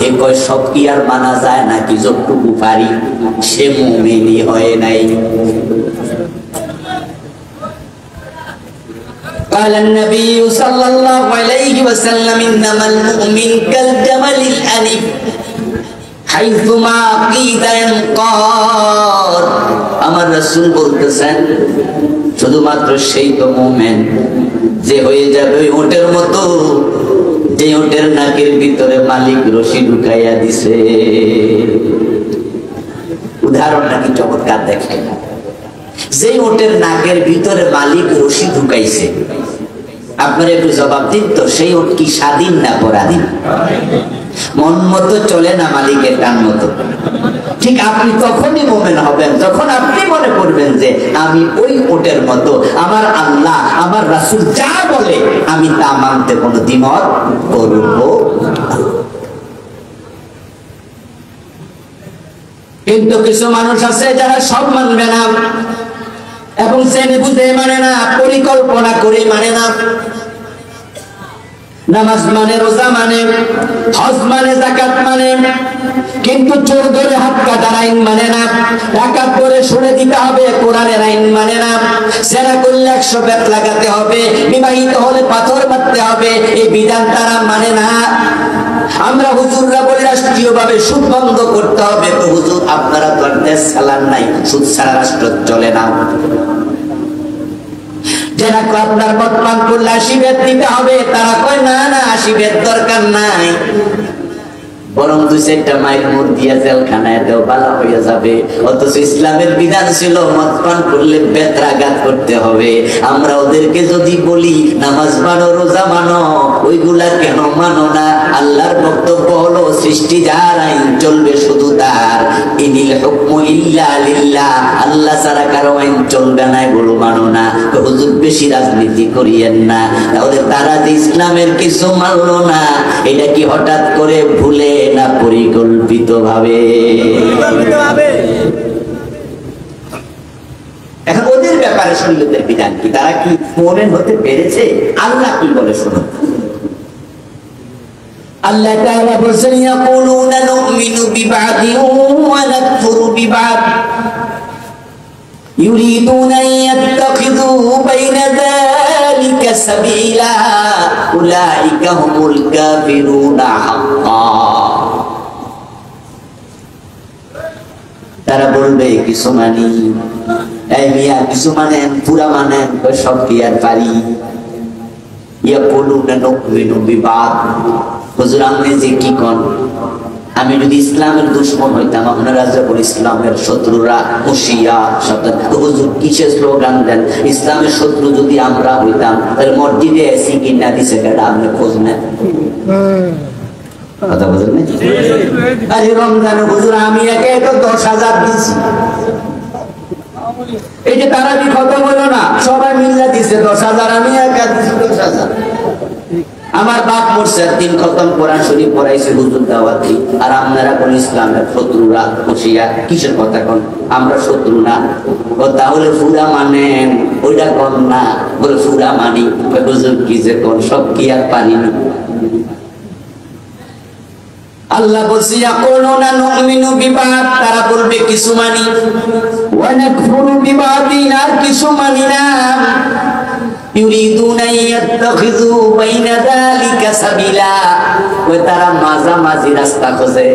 এ কয় সব কি আর মানা যায় নাকি, যতটুকু পারি। সে মুমিনই হয় নাই। قال النبي صلى الله عليه وسلم إنما المؤمن كالجمل الأنف حيثما قيد ينقاد। আমার রাসূল বলতেছেন শুধুমাত্র সেই তো মুমিন যে হয়ে যাবে ওই উটের মতো, যে উটের নাকের ভিতরে মালিক রশি ঢুকাইয়া দিছে। উদাহরণটা কি চমৎকার দেখায়। যে উটের নাকের ভিতরে মালিক রশি ঢুকাইছে, আপনার একটু জবাব দিন তো, সেই উট কি স্বাধীন না পরাধীন? মন মতো চলে না, মালিকের টান মতো। ঠিক আপনি তখনই মুমিন হবেন যখন আপনি মনে করবেন যে আমি ওই উটের মতো, আমার আল্লাহ আমার রাসূল যা বলে আমি তা মানতে কোনো দ্বিমত করব। কিন্তু কিছু মানুষ আছে যারা সব মানবে না, এবং জেনে বুঝে মানে না, পরিকল্পনা করে মানে না। নামাজ মানে, রোজা মানে, হজ মানে, যাকাত মানে, কিন্তু চোর ধরে হাত কাটার আইন মানে না। ডাকাত করে সরে দিতে হবে, কোরআনের আইন মানে না। জেনা করলে 100 বেত লাগাতে হবে, বিবাহিত হলে পাথর মারতে হবে, এই বিধান তারা মানে না। আমরা হুজুররা বলি রাষ্ট্রীয়ভাবে সুদ বন্ধ করতে হবে, তো হুজুর আপনারা তো দেশ চালান নাই, সুদ ছাড়া রাষ্ট্র চলে না। যারা আপনার বর্তমান করলে 80 বেত দিতে হবে, তারা কয় না না 80 বেত দরকার নাই, বরং 2-4টা মাইক মুখ দিয়া জেলখানায় দেও, বালা হয়ে যাবে। অথচ ইসলামের বিধান ছিল মদ পান করলে বেত্রাঘাত করতে হবে। আমরা ওদেরকে যদি বলি নামাজ মানো, রোজা মানো, ওইগুলা কেন মানো না? আল্লাহর বক্তব্য হলো সৃষ্টি যার, আইন চলবে শুধু তার। ইনিল হুকমু ইল্লা লিল্লাহ, আল্লাহ ছাড়া কারো আইন চলবে না, এগুলো মানো না। তো হুজুর বেশি রাজনীতি করিয়েন না। তাহলে তারা যে ইসলামের কিছু মানলো না, এটা কি হঠাৎ করে ভুলে না পরিকল্পিত ভাবে? এখন ওদের ব্যাপারে শরীয়তের বিধান কি? তারা কি মুমিন হতে পেরেছে? আল্লাহ কি বলে শুনুন। আল্লাহ তাআলা বলেন ইয়াকুলুনা নুমিনু বিবাদিন ওয়া নাকফুরু বিবাদ ইউরিদুনা ইয়াত্তাখিযু বাইনা যালিকা সাবিলা উলাইকা হুমুল কাফিরুনা হাক্কান। তারা বলবে কিছু মানি, এই মিয়া কিছু মানেন, পুরা মানেন, সব কি আর পারি? ইয়াকুলুনা নুমিনু বিবাদ। হুজুর আপনি যে কি কোন, আমি যদি ইসলামের দুশমন হইতাম, আপনারা যখন ইসলামের শত্রুরা হুশিয়া সাবধান, হুজুর কিসের স্লোগান দেন? ইসলামের শত্রু যদি আমরা হইতাম তাহলে মসজিদে এসি কিনা দিছে কেন? আপনি খোঁজ নেন। কথা বুঝলেন? আরে রমজানে হুজুর আমি একে 10,000 দিছি। এই যে তারা কি খতম হলো না, সবাই মিল্লা দিছে 10,000, আমি একা দিছি 10,000। আমার বাপ মরছে 3 খতম কোরআন শরীফ পড়াইছে হুজুর দাওয়াতি, আর আপনারা কোন ইসলামের শত্রুরা হুশিয়া কিসের কথা কোন? আমরা শত্রু না। ও তাহলে ফুরা মানেন? ওইটা কোন না, বলে ফুরা মানি। হুজুর কি যে কোন, সব কি আর পারি না? আল্লাহ বলছে ইয়াকুলুনা নুমিনু বিবাদ, তারা বলবে কিছু মানি, ওয়া নাকফুরু বিবাদিন, আর কিছু মানি না। ইউরিদুনা ইয়াত্তাখিযু বাইনা যালিকা সাবিলা, ওই তারা মাঝামাঝি রাস্তা খোঁজে।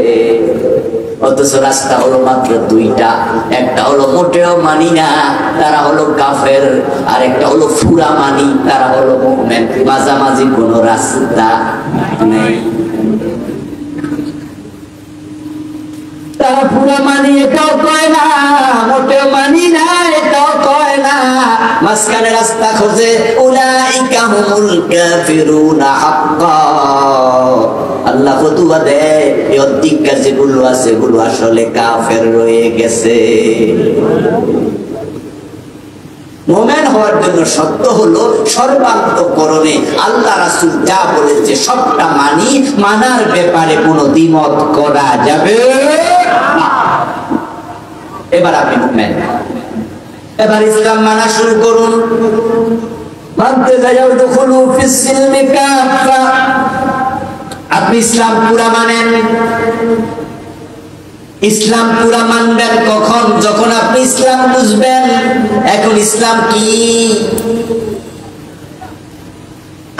অথচ রাস্তা হলো মাত্র 2টা, একটা হলো মোটেও মানি না, তারা হলো কাফের, আর একটা হলো ফুরা মানি, তারা হলো মুমিন। মাঝামাঝি কোনো রাস্তা নেই। তারা পুরা মানি এটাও কয় না, মোটেও মানি না এটাও কয় না, মাঝখানে রাস্তা খোঁজে। উলাইকা হুমুল কাফিরুনা হাক্কা। আল্লাহ ফতুয়া দেয় এই অধিকার যেগুলো আছে এগুলো আসলে কাফের রয়ে গেছে। মুমিন হওয়ার জন্য শর্ত হলো সর্বান্তঃকরণে আল্লাহ রাসূল যা বলেছে সবটা মানি, মানার ব্যাপারে কোনো দ্বিমত করা যাবে না। এবার আপনি মুমিন, এবার ইসলাম মানা শুরু করুন। মানতে যাও দুখুলু ফিস সিলমি কাফা, আপনি ইসলাম পুরা মানেন। ইসলাম পুরা মানবেন কখন? যখন আপনি ইসলাম বুঝবেন। এখন ইসলাম কি?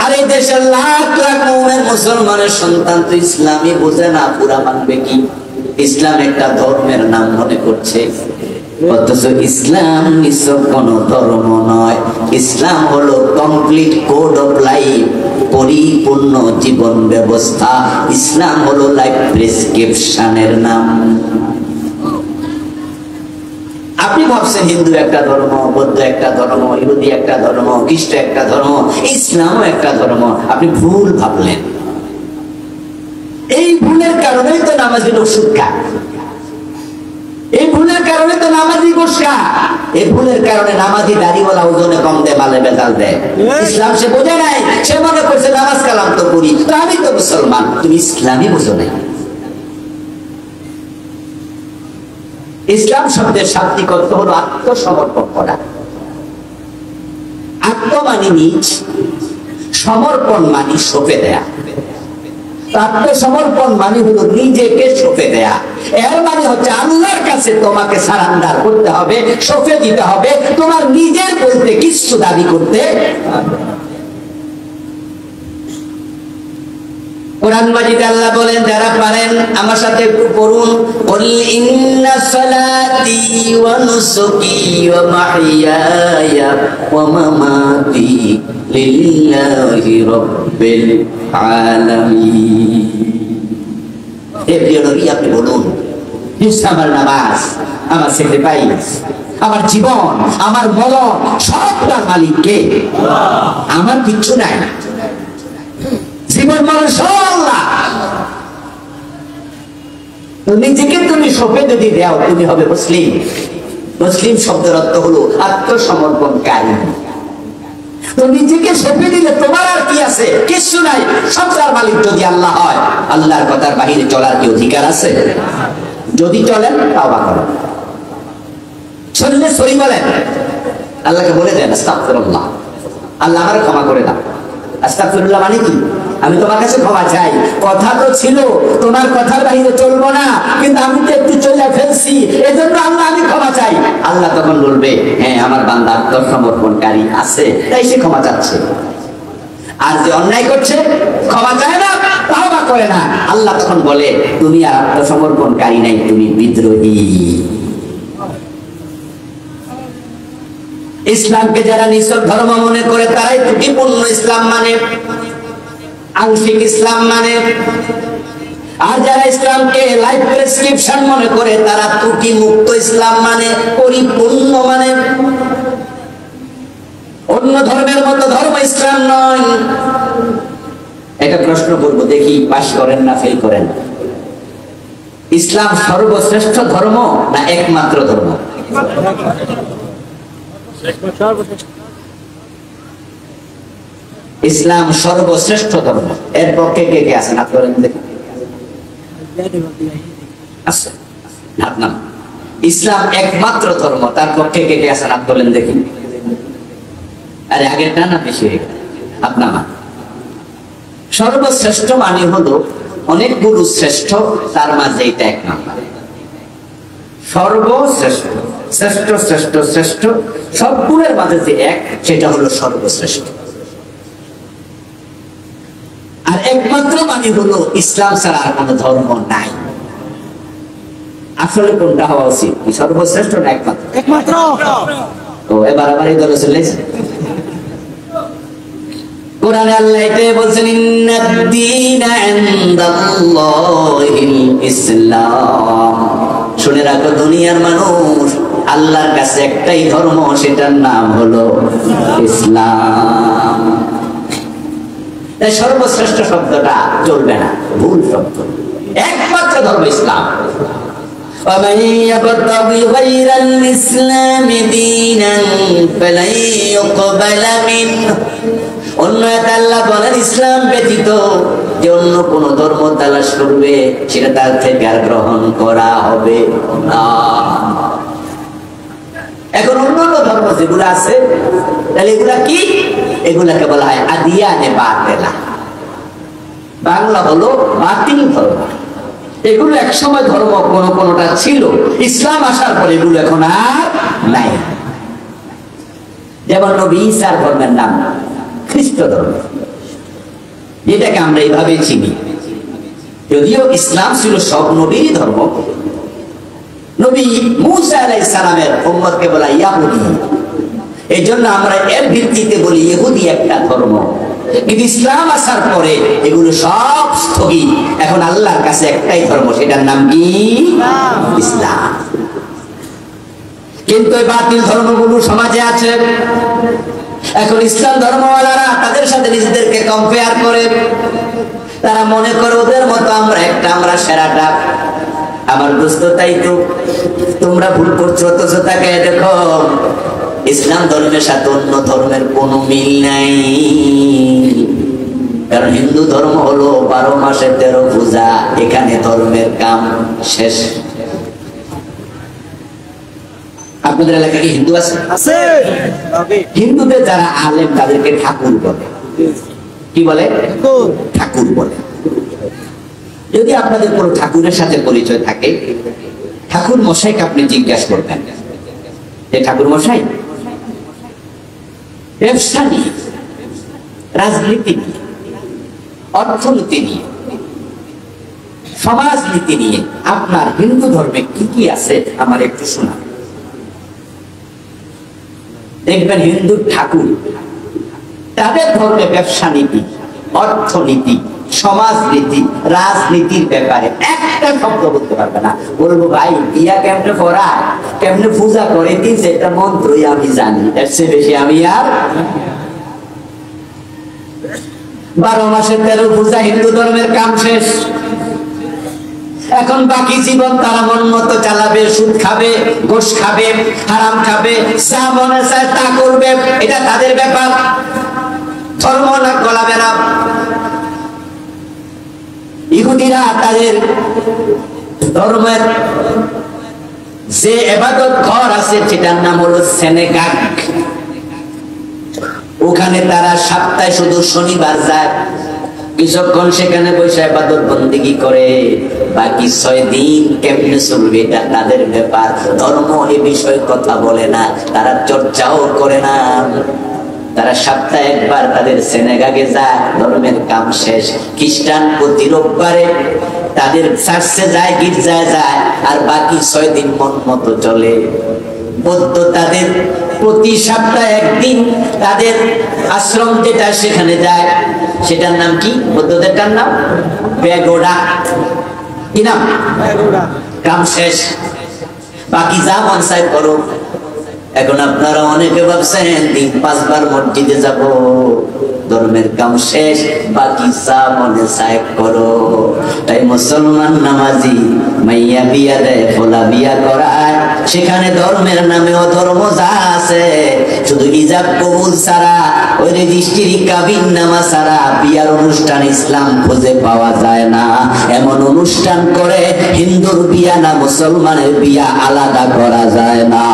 আর এই দেশের লাখ লাখ মুমিন মুসলমানের সন্তান তো ইসলামই বোঝে না, পুরা মানবে কি? ইসলাম একটা ধর্মের নাম মনে করছে, অথচ ইসলাম নিছক কোনো ধর্ম নয়। ইসলাম হলো কমপ্লিট কোড অফ লাইফ, পরিপূর্ণ জীবন ব্যবস্থা। ইসলাম হলো লাইফ প্রেসক্রিপশনের নাম। আপনি ভাবছেন হিন্দু একটা ধর্ম, বৌদ্ধ একটা ধর্ম, ইহুদি একটা ধর্ম, খ্রিস্ট একটা ধর্ম, ইসলামও একটা ধর্ম। আপনি ভুল ভাবলেন। এই ভুলের কারণেই তো নামাজি লোক সুদ খায়, এই ভুলের কারণে তো নামাজি গোশ খায়, এই ভুলের কারণে নামাজি দাড়িওয়ালা ওজনে কম দেয়, মালে বেজাল দেয়। ইসলাম সে বোঝে নাই, সে মনে করছে নামাজ কালাম তো করি, তো আমি তো মুসলমান। তুমি ইসলামই বুঝো নাই। ইসলাম শব্দের শাব্দিক অর্থ হলো আত্মসমর্পণ করা। আত্ম মানে নিজ, সমর্পণ মানে সঁপে দেয়া। আত্মসমর্পণ মানে হলো নিজেকে সঁপে দেয়া। এর মানে হচ্ছে আল্লাহর কাছে তোমাকে সারেন্ডার করতে হবে, সঁপে দিতে হবে। তোমার নিজের বলতে কিছু দাবি করতে। কোরআন মাজিদে আল্লাহ বলেন, যারা পারেন আমার সাথে একটু পড়ুন, কুল ইন্না সালাতি ওয়া নুসুকি ওয়া মাহইয়ায়া ওয়া মামাতি লিল্লাহি রাব্বিল আলামিন। হে প্রিয় নবী, আপনি বলুন, আমার নামাজ, আমার স্যাক্রিফাইস, আমার জীবন, আমার মরণ সবটার মালিক কে? আমার কিচ্ছু নাই। জীবন মরণ সব আল্লাহ। নিজেকে তুমি সঁপে যদি দাও, তুমি হবে মুসলিম। মুসলিম শব্দের অর্থ হলো আত্মসমর্পণকারী। তো নিজেকে সঁপে দিলে তোমার আর কি আছে? কিছু নাই। সবটার মালিক যদি আল্লাহ হয়, আল্লাহর কথার বাহিরে চলার কি অধিকার আছে? যদি চলেন তাওবা করেন, চললে সহি বলেন, আল্লাহকে বলে দেন আস্তাগফিরুল্লাহ, আল্লাহ আমারে ক্ষমা করে দাও। আস্তাগফিরুল্লাহ মানে কি? আমি তোমার কাছে ক্ষমা চাই। কথা তো ছিল তোমার কথার বাইরে চলবো না, কিন্তু আমি তো একটু চলে ফেলছি, এজন্য আল্লাহ আমি ক্ষমা চাই। আল্লাহ তখন বলবে, হ্যাঁ আমার বান্দা আত্মসমর্পণকারী আছে, তাই সে ক্ষমা চাচ্ছে। আর যে অন্যায় করছে, ক্ষমা চায় না, তাওবা করে না, আল্লাহ তখন বলে, তুমি আর আত্মসমর্পণকারী নাই, তুমি বিদ্রোহী। ইসলামকে যারা নিছক ধর্ম মনে করে তারাই ত্রুটিপূর্ণ ইসলাম মানে, আংশিক ইসলাম মানে। আর যারা ইসলামকে লাইফ প্রেসক্রিপশন মনে করে তারা ত্রুটি মুক্ত ইসলাম মানে, পরিপূর্ণ মানে। অন্য ধর্মের মতো ধর্ম ইসলাম নয়। একটা প্রশ্ন করবো, দেখি পাস করেন না ফেল করেন। ইসলাম সর্বশ্রেষ্ঠ ধর্ম না একমাত্র ধর্ম? ইসলাম সর্বশ্রেষ্ঠ ধর্ম। এর পক্ষে কে কে আছেন? হাত করেন দেখি। ইসলাম একমাত্র ধর্ম, তার পক্ষে কে কে আছেন? হাত তোলেন দেখি। আরে আগেরটা না বেশি আপনার। সর্বশ্রেষ্ঠ মানে হলো অনেকগুলো শ্রেষ্ঠ, তার মাঝে এটা এক নাম্বার। সর্বশ্রেষ্ঠ, শ্রেষ্ঠ শ্রেষ্ঠ শ্রেষ্ঠ সবগুলোর মাঝে যে এক, সেটা হলো সর্বশ্রেষ্ঠ। আর একমাত্র মানে হলো ইসলাম ছাড়া আর কোনো ধর্ম নাই। আসলে কোনটা হওয়া উচিত, সর্বশ্রেষ্ঠ না একমাত্র? একমাত্র। তো এবার আবার এই দলে চলেছে। কোরআনে আল্লাহ এটাই বলছেন, ইন্নাদ-দীনা ইনদাল্লাহিল ইসলাম। শুনে রাখো দুনিয়ার মানুষ, আল্লাহর কাছে একটাই ধর্ম, সেটার নাম হলো ইসলাম। তাই সর্বশ্রেষ্ঠ শব্দটা চলবে না, ভুল শব্দ। একমাত্র ধর্ম ইসলাম। ومن يبتغي غير الإسلام دينا فلن يقبل منه। অন্য আল্লাহ বলেন, ইসলাম ব্যতীত যে অন্য কোন ধর্ম তালাশ করবে সেটা তার থেকে আর গ্রহণ করা হবে না। এখন অন্য ধর্ম যেগুলো আছে, তাহলে এগুলা কি? এগুলাকে বলা হয় আদিয়ানে বাতিলা। বাংলা হলো বাতিল ধর্ম। এগুলো একসময় ধর্ম কোনটা ছিল, ইসলাম আসার পরে এগুলো এখন আর নাই। যেমন নবী ঈসার ধর্মের নাম খ্রিস্ট ধর্ম, যেটাকে আমরা এইভাবে চিনি। যদিও ইসলাম ছিল সব নবীর ধর্ম। নবী মূসা আলাইহিস সালামের উম্মতকে বলা ইহুদি, এই জন্য আমরা এর ভিত্তিতে বলি ইহুদি একটা ধর্ম। কিন্তু ইসলাম আসার পরে এগুলো সব স্থগিত। এখন আল্লাহর কাছে একটাই ধর্ম, সেটার নাম কি? ইসলাম। কিন্তু এই বাতিল ধর্মগুলো সমাজে আছে। এখন ইসলাম ধর্মওয়ালারা তাদের সাথে নিজেদেরকে কম্পেয়ার করে। তারা মনে করে ওদের মতো আমরা সেরাটা। আমার দোস্ত, তাই তো তোমরা ভুল করছো। অথচ তাকে দেখো, ইসলাম ধর্মের সাথে অন্য ধর্মের কোনো মিল নাই। কারণ হিন্দু ধর্ম হলো 12 মাসে 13 পূজা, এখানে ধর্মের কাম শেষ। আপনাদের এলাকায় কি হিন্দু আছে? হিন্দুদের যারা আলেম তাদেরকে ঠাকুর বলে। কি বলে? ঠাকুর বলে। যদি আপনাদের কোনো ঠাকুরের সাথে পরিচয় থাকে, ঠাকুর মশাইকে আপনি জিজ্ঞাসা করবেন যে ঠাকুর মশাই, ব্যবসা নিয়ে, রাজনীতি নিয়ে, অর্থনীতি নিয়ে, সমাজনীতি নিয়ে আপনার হিন্দু ধর্মে কি কি আছে আমার একটু শোনা। দেখবেন হিন্দু ঠাকুর তাদের ধর্মে ব্যবসা নীতি, অর্থনীতি, সমাজনীতি, রাজনীতির ব্যাপারে একটা শব্দ বলতে পারবে না। বলবো ভাই বিয়া কেমনে করায়, কেমনে পূজা করে, 3-4টা মন্ত্রই আমি জানি, এর চেয়ে বেশি আমি আর। 12 মাসে 13 পূজা, হিন্দু ধর্মের কাম শেষ। এখন বাকি জীবন তারা মন মতো চালাবে, সুদ খাবে, ঘুষ খাবে, হারাম খাবে, যা মনে চায় তা করবে, এটা তাদের ব্যাপার। ধর্ম না গলাবে না। ইহুদিরা তাদের ধর্মের যে ইবাদত ঘর আছে সেটার নাম হলো সিনাগগ। ওখানে তারা সপ্তাহে শুধু শনিবার যায়, কিছুক্ষণ সেখানে বসে ইবাদত বন্দেগী করে। বাকি 6 দিন কেমনে চলবে এটা তাদের ব্যাপার। ধর্ম এ বিষয়ে কথা বলে না, তারা চর্চাও করে না। তারা সপ্তাহে একবার তাদের সিনাগগে যায়, ধর্মের কাম শেষ। খ্রিস্টান প্রতি রোববারে তাদের চার্চে যায়, গির্জায় যায়, আর বাকি 6 দিন মন মতো চলে। বৌদ্ধ তাদের প্রতি সপ্তাহে একদিন তাদের আশ্রম যেটা সেখানে যায়, সেটার নাম কি? বৌদ্ধদেরটার নাম বেগোড়া। কি নাম? কাম শেষ, বাকি যা মন চায় করো। এখন আপনারা অনেকে ভাবছেন 3-5 বার মসজিদে যাব, ধর্মের কাম শেষ, বাকি যা মনে চায় করো। তাই মুসলমান নামাজি মাইয়া বিয়া দেয়, ফলা বিয়া করায়, সেখানে ধর্মের নামে অধর্ম যা আছে, শুধু হিজাব কবুল ছাড়া, ওই রেজিস্ট্রি কাবিন নামা ছাড়া বিয়ার অনুষ্ঠান ইসলাম খুঁজে পাওয়া যায় না। এমন অনুষ্ঠান করে হিন্দুর বিয়া না মুসলমানের বিয়া আলাদা করা যায় না।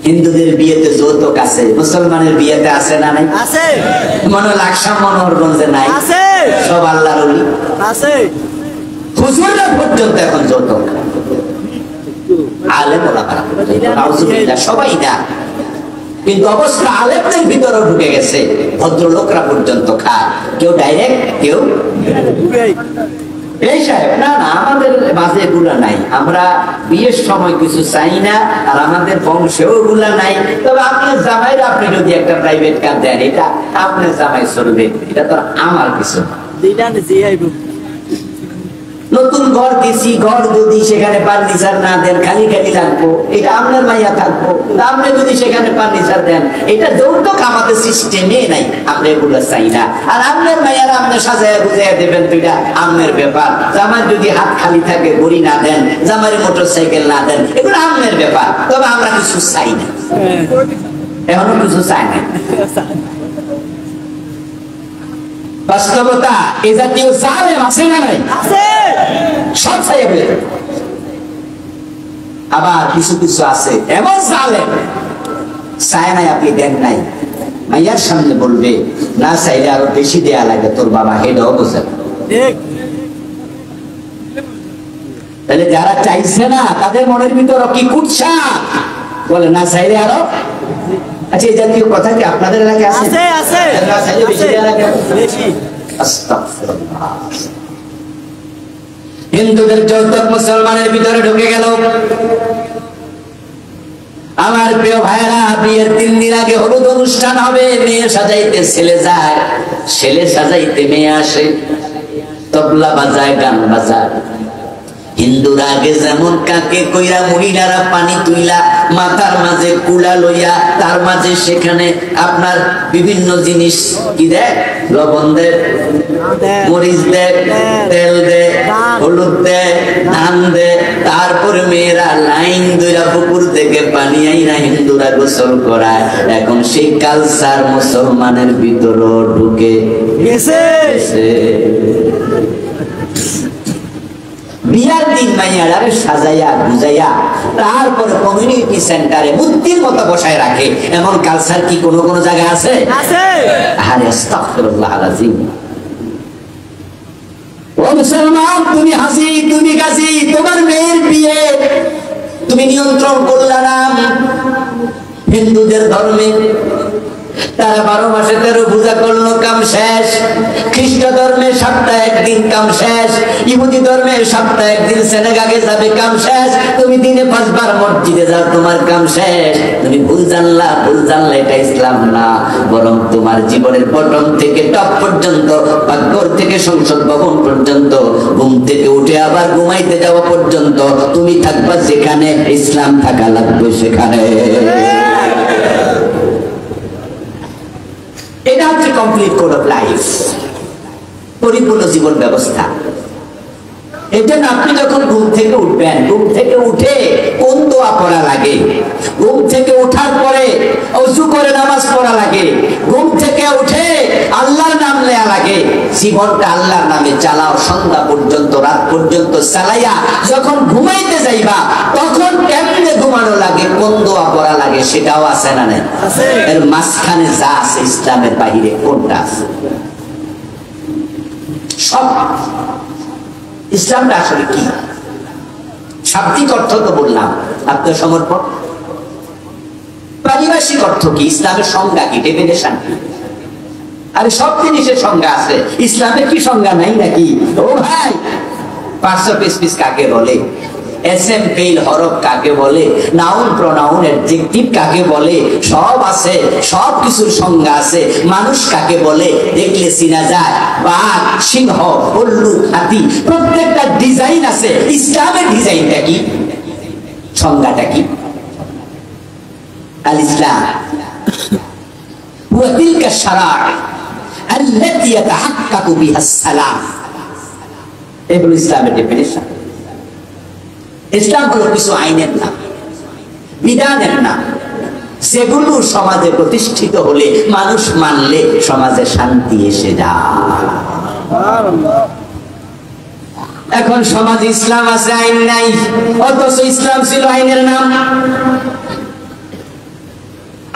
হিন্দুদের বিয়েতে যৌতুক আছে, মুসলমানের বিয়েতে আছে না? নাই আছে। মনে লাকসা মনোহরগঞ্জে নাই আছে, সব আল্লাহর ওলি আছে। হুজুররা পর্যন্ত এখন যৌতুক, আলেম ওলামারা নাউজুবিল্লাহ সবাই না, কিন্তু অবস্থা আলেমদের ভিতরে ঢুকে গেছে, ভদ্রলোকরা পর্যন্ত খায়, কেউ ডাইরেক্ট, কেউ এই সাহেব। না না, আমাদের মাঝে এগুলা নাই, আমরা বিয়ের সময় কিছু চাই না, আর আমাদের বংশেও এগুলা নাই। তবে আপনার জামাইরা আপনি যদি একটা প্রাইভেট কার দেন, এটা আপনার জামাই চলবে, এটা তো আমার কিছু না। নতুন ঘর দিছি, ঘর যদি সেখানে ফার্নিচার না দেন, খালি খালি থাকবো, এটা আপনার মাইয়া থাকবো। আপনি যদি সেখানে ফার্নিচার দেন, এটা যৌতুক আমাদের সিস্টেমে নাই, আমরা এগুলো চাই না। আর আপনার মাইয়ারা আপনি সাজায় বুঝাইয়া দেবেন, তো এটা আপনার ব্যাপার। জামার যদি হাত খালি থাকে, বড়ি না দেন, জামার মোটর সাইকেল না দেন, এগুলো আপনার ব্যাপার। তবে আমরা কিছু চাই না, এখনো কিছু চাই না। বাস্তবতা এ জাতীয় জালেম আছে না নাই? আছে, সব চাইয়া বলে। আবার কিছু কিছু আছে এমন জালেম, চায় নাই, আপনি দেন নাই, মাইয়ার সামনে বলবে না চাইলে আরো বেশি দেয়া লাগে, তোর বাবা হেডও বোঝে। তাহলে যারা চাইছে না তাদের মনের ভিতর কি কুৎসা, বলে না চাইলে আরো। আচ্ছা, এই জাতীয় কথা কি আপনাদের এলাকায় আছে? আছে, না চাইলে বেশি দেয়া লাগে, বেশি। আস্তাগফিরুল্লাহ। হিন্দুদের যৌতুক মুসলমানের ভিতরে ঢুকে গেল। আমার প্রিয় ভাইরা, বিয়ের 3 দিন আগে হলুদ অনুষ্ঠান হবে, মেয়ে সাজাইতে ছেলে যায়, ছেলে সাজাইতে মেয়ে আসে, তবলা বাজায়, গান বাজায়। হিন্দুরা আগে যেমন কাকে কইরা মহিলারা পানি তুইলা মাথার মাঝে কুলা লইয়া, তার মাঝে সেখানে আপনার বিভিন্ন জিনিস কি দেয়, লবণ দেয়, মরিচ দেয়, তেল দেয়, হলুদ দেয়, ধান দেয়, তারপরে মেয়েরা লাইন ধইরা পুকুর থেকে পানি আইনা হিন্দুরা গোসল করায়। এখন সেই কালচার মুসলমানের ভিতরও ঢুকে গেছে। বিয়ার দিন মাইয়ারা সাজাইয়া বুঝাইয়া তারপরে কমিউনিটি সেন্টারে মূর্তির মতো বসায় রাখে, এমন কালচার কি কোনো কোনো জায়গায় আছে? আরে আস্তাগফিরুল্লাহ আলাজিম। ও মুসলমান, তুমি হাসি, তুমি কাশি, তোমার মেয়ের বিয়ে তুমি নিয়ন্ত্রণ করলা না। হিন্দুদের ধর্মে তারা 12 মাসে 13 পূজা করলো, কাম শেষ। খ্রিস্ট ধর্মে সপ্তাহে একদিন, কাম শেষ। ইহুদি ধর্মে সপ্তাহে একদিন সিনেগাগে যাবে, কাম শেষ। তুমি দিনে 5 বার মসজিদে যাও, তোমার কাম শেষ। তুমি ভুল জানলা, এটা ইসলাম না, বরং তোমার জীবনের বটম থেকে টপ পর্যন্ত, পাকঘর থেকে সংসদ ভবন পর্যন্ত, ঘুম থেকে উঠে আবার ঘুমাইতে যাওয়া পর্যন্ত তুমি থাকবা যেখানে ইসলাম থাকা লাগবে সেখানে। এটা হচ্ছে কমপ্লিট কোড অফ লাইফ, পরিপূর্ণ জীবন ব্যবস্থা। এই জন্য আপনি যখন ঘুম থেকে উঠবেন, ঘুম থেকে উঠে কোন দোয়া পড়া লাগে, ঘুম থেকে উঠার পরে ওযু করে নামাজ পড়া লাগে, ঘুম থেকে উঠে আল্লাহর নাম নেওয়া লাগে। জীবনটা আল্লাহর নামে চালাও, সন্ধ্যা পর্যন্ত, রাত পর্যন্ত চালাইয়া যখন ঘুমাইতে যাইবা তখন কেমনে ঘুমানো লাগে, কোন দোয়া পড়া লাগে, সেটাও আছে না নাই? এর মাঝখানে যা আছে ইসলামের বাহিরে কোনটা আছে? সব। ইসলামটা আসলে কি? শাব্দিক অর্থ তো বললাম, আত্মসমর্পণ। পারিভাষিক অর্থ কি? ইসলামের সংজ্ঞা কি, ডেফিনেশন কি? আরে সব জিনিসের সংজ্ঞা আছে, ইসলামের কি সংজ্ঞা নাই নাকি? ও ভাই, 500 পিস কাকে বলে? এসএম ফেইল হরফ কাকে বলে, নাউন প্রোনাউন অ্যাডজেক্টিভ কাকে বলে, সব আছে, সব কিছুর সংজ্ঞা আছে। মানুষ কাকে বলে দেখলে চিনা যায়, বাঘ, সিংহ, উল্লু, হাতি, প্রত্যেকটা ডিজাইন আছে। ইসলামের ডিজাইনটা কি, সংজ্ঞাটা কি? আল ইসলাম হুয়া তিলকা শারাঈ আল্লাতী ইয়াতাহাক্কাকু বিহা সালাম। এই হলো ইসলামের ডেফিনিশন। ইসলাম হলো কিছু আইনের নাম, বিধানের নাম, যেগুলো সমাজে প্রতিষ্ঠিত হলে, মানুষ মানলে সমাজে শান্তি এসে যায়। এখন সমাজে ইসলাম আছে, আইন নাই, অথচ ইসলাম ছিল আইনের নাম।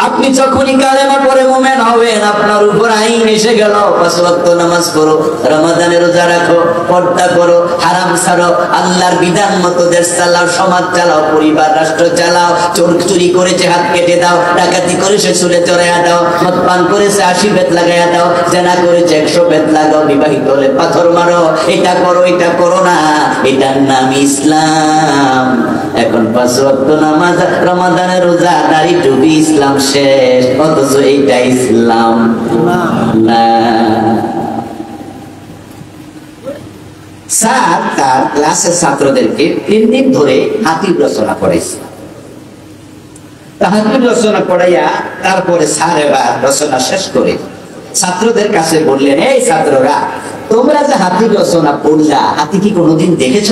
আপনি যখনই কালেমা পড়ে মুমিন হবেন, আপনার উপর আইন এসে গেল, 5 ওয়াক্ত নামাজ পড়ো, রমাদানের রোজা রাখো, পর্দা করো, হারাম ছাড়ো, আল্লাহর বিধান মতো দেশ চালাও, সমাজ চালাও, পরিবার রাষ্ট্র চালাও। চোর চুরি করেছে হাত কেটে দাও, ডাকাতি করেছে চুলে চড়াইয়া দাও, মদ পান করেছে 80 বেত লাগাইয়া দাও, জেনা করেছে 100 বেত লাগাও, বিবাহিত হলে পাথর মারো, এটা করো, এটা করো না, এটার নাম ইসলাম। এখন 5 ওয়াক্ত নামাজ, রমাদানের রোজা, দাড়ি টুপি, ইসলাম শেষ, অথচ এইটা ইসলাম না। স্যার তার ক্লাসের ছাত্রদেরকে 3 দিন ধরে হাতির রচনা করাইছে। হাতির রচনা করাইয়া তারপরে স্যার এবার রচনা শেষ করে ছাত্রদের কাছে বললেন, এই ছাত্ররা, তোমরা যে হাতির রচনা পড়লা, হাতি কি কোনোদিন দেখেছ?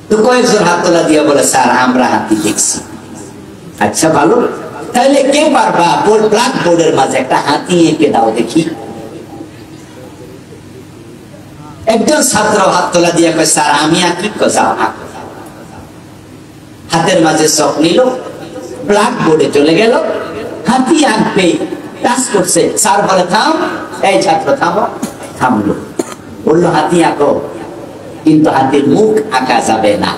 তো কয়েকজন হাত তোলা দিয়া বলে, স্যার আমরা হাতি দেখছি। আচ্ছা ভালো, তাহলে কে পারবা ব্ল্যাক বোর্ডের মাঝে একটা হাতি এঁকে দাও দেখি। একজন ছাত্র হাত তোলা দিয়া কয়, স্যার আমি আঁকি। যাও, হাতের মাঝে চক নিল, ব্ল্যাক বোর্ডে চলে গেল, হাতি আঁকবে, টাচ করছে। স্যার বলে থাম, এই ছাত্র থামো। থামলো, বললো হাতি আঁকো, কিন্তু হাতির মুখ আঁকা যাবে না,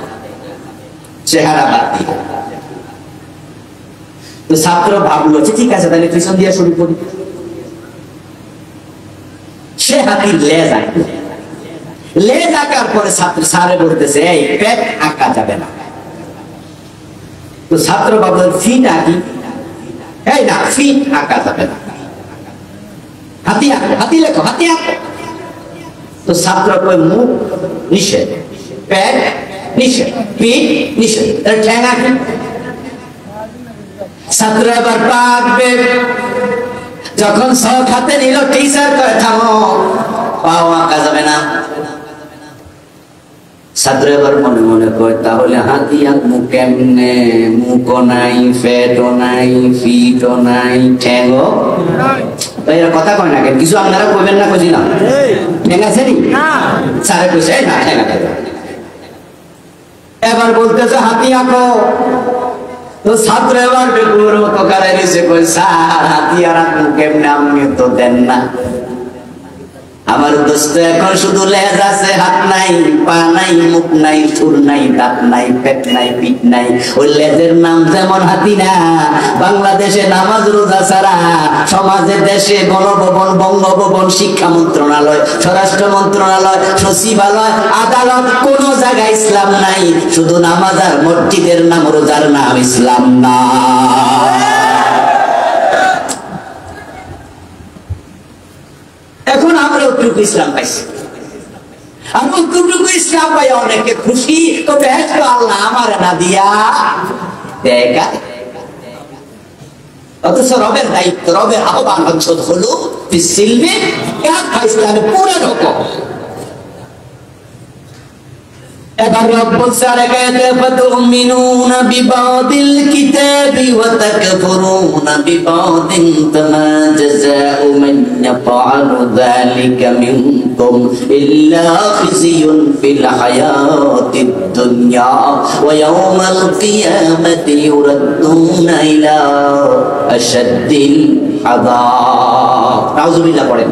চেহারা বাদ দিয়ে। তো ছাত্র ভাবলো ঠিক আছে, তাহলে পিছন দিয়ে শুরু করি। সে হাতির লেজ আঁকলো, লেজ আঁকার পরে ছাত্র স্যারে বলতেছে, এই পেট আঁকা যাবে না। তো ছাত্র ভাবলো ফিট আঁকি, এই না, ফিট আঁকা যাবে না, হাতি আঁকো, হাতি লেখো, হাতি আঁকো। তো ছাত্র কয় মুখ নিষেধ, পেট নিষেধ, পিঠ নিষেধ, ঠ্যাং আঁকি। ছাত্র এবার পাকবে, যখন সব হাতে নিল, টিচার কয় থামো, পাও আঁকা যাবে না। ছাত্র এবার মনে মনে কয়, তাহলে হাতি আঁকবো কেমনে? মুখও নাই, পেটও নাই, ফিটও নাই, ঠ্যাংও। এরা কথা কয় না কেন? কিছু আপনারা কইবেন না, কইছি না ঠ্যাং আছে নি? স্যারে কইছে না ঠ্যাং আছে। এবার বলতেছে হাতি আঁকো। তো ছাত্র এবার বেকুর মতো কারে নিছে, কই স্যার হাতি আর আঁকবো কেমনে, আপনি তো দেন না। আমার দোস্ত এখন শুধু লেজ আছে, হাত নাই, পা নাই, মুখ নাই, চুল নাই, দাঁত নাই, পেট নাই, পিঠ নাই। ওই লেজের নাম যেমন হাতি না। বাংলাদেশে নামাজ রোজা ছাড়া সমাজে, দেশে গণভবন, বঙ্গভবন, শিক্ষা মন্ত্রণালয়, স্বরাষ্ট্র মন্ত্রণালয়, সচিবালয়, আদালত, কোন জায়গায় ইসলাম নাই। শুধু নামাজ আর মসজিদের নাম, রোজার নাম ইসলাম না। এখন আমরা ওটুকু ইসলাম পাইছি, আর ওটুকু ইসলাম পাই অনেকে খুশি। তো আল্লাহ আমার না দিয়া দেখা, অথচ রবের দায়িত্ব, রবের আহ্বান হলো ইসলামে পুরো রকম। এবার রব বলছে আরেকাতে, ফাতুমিনুনা বিবাদিল কিতাবি ওয়া তাকফুরুনা বিবাদিন, ফামা জাযাউ মান ইয়াফআলু যালিকা মিনকুম ইল্লা খিzyun ফিল হায়াতিদ দুনিয়া ওয়া ইয়াওমাল কিয়ামাতি ইউরাদ্দুনা ইলা আশাদ্দিল আযাব। নাউযুবিল্লাহ পড়েন।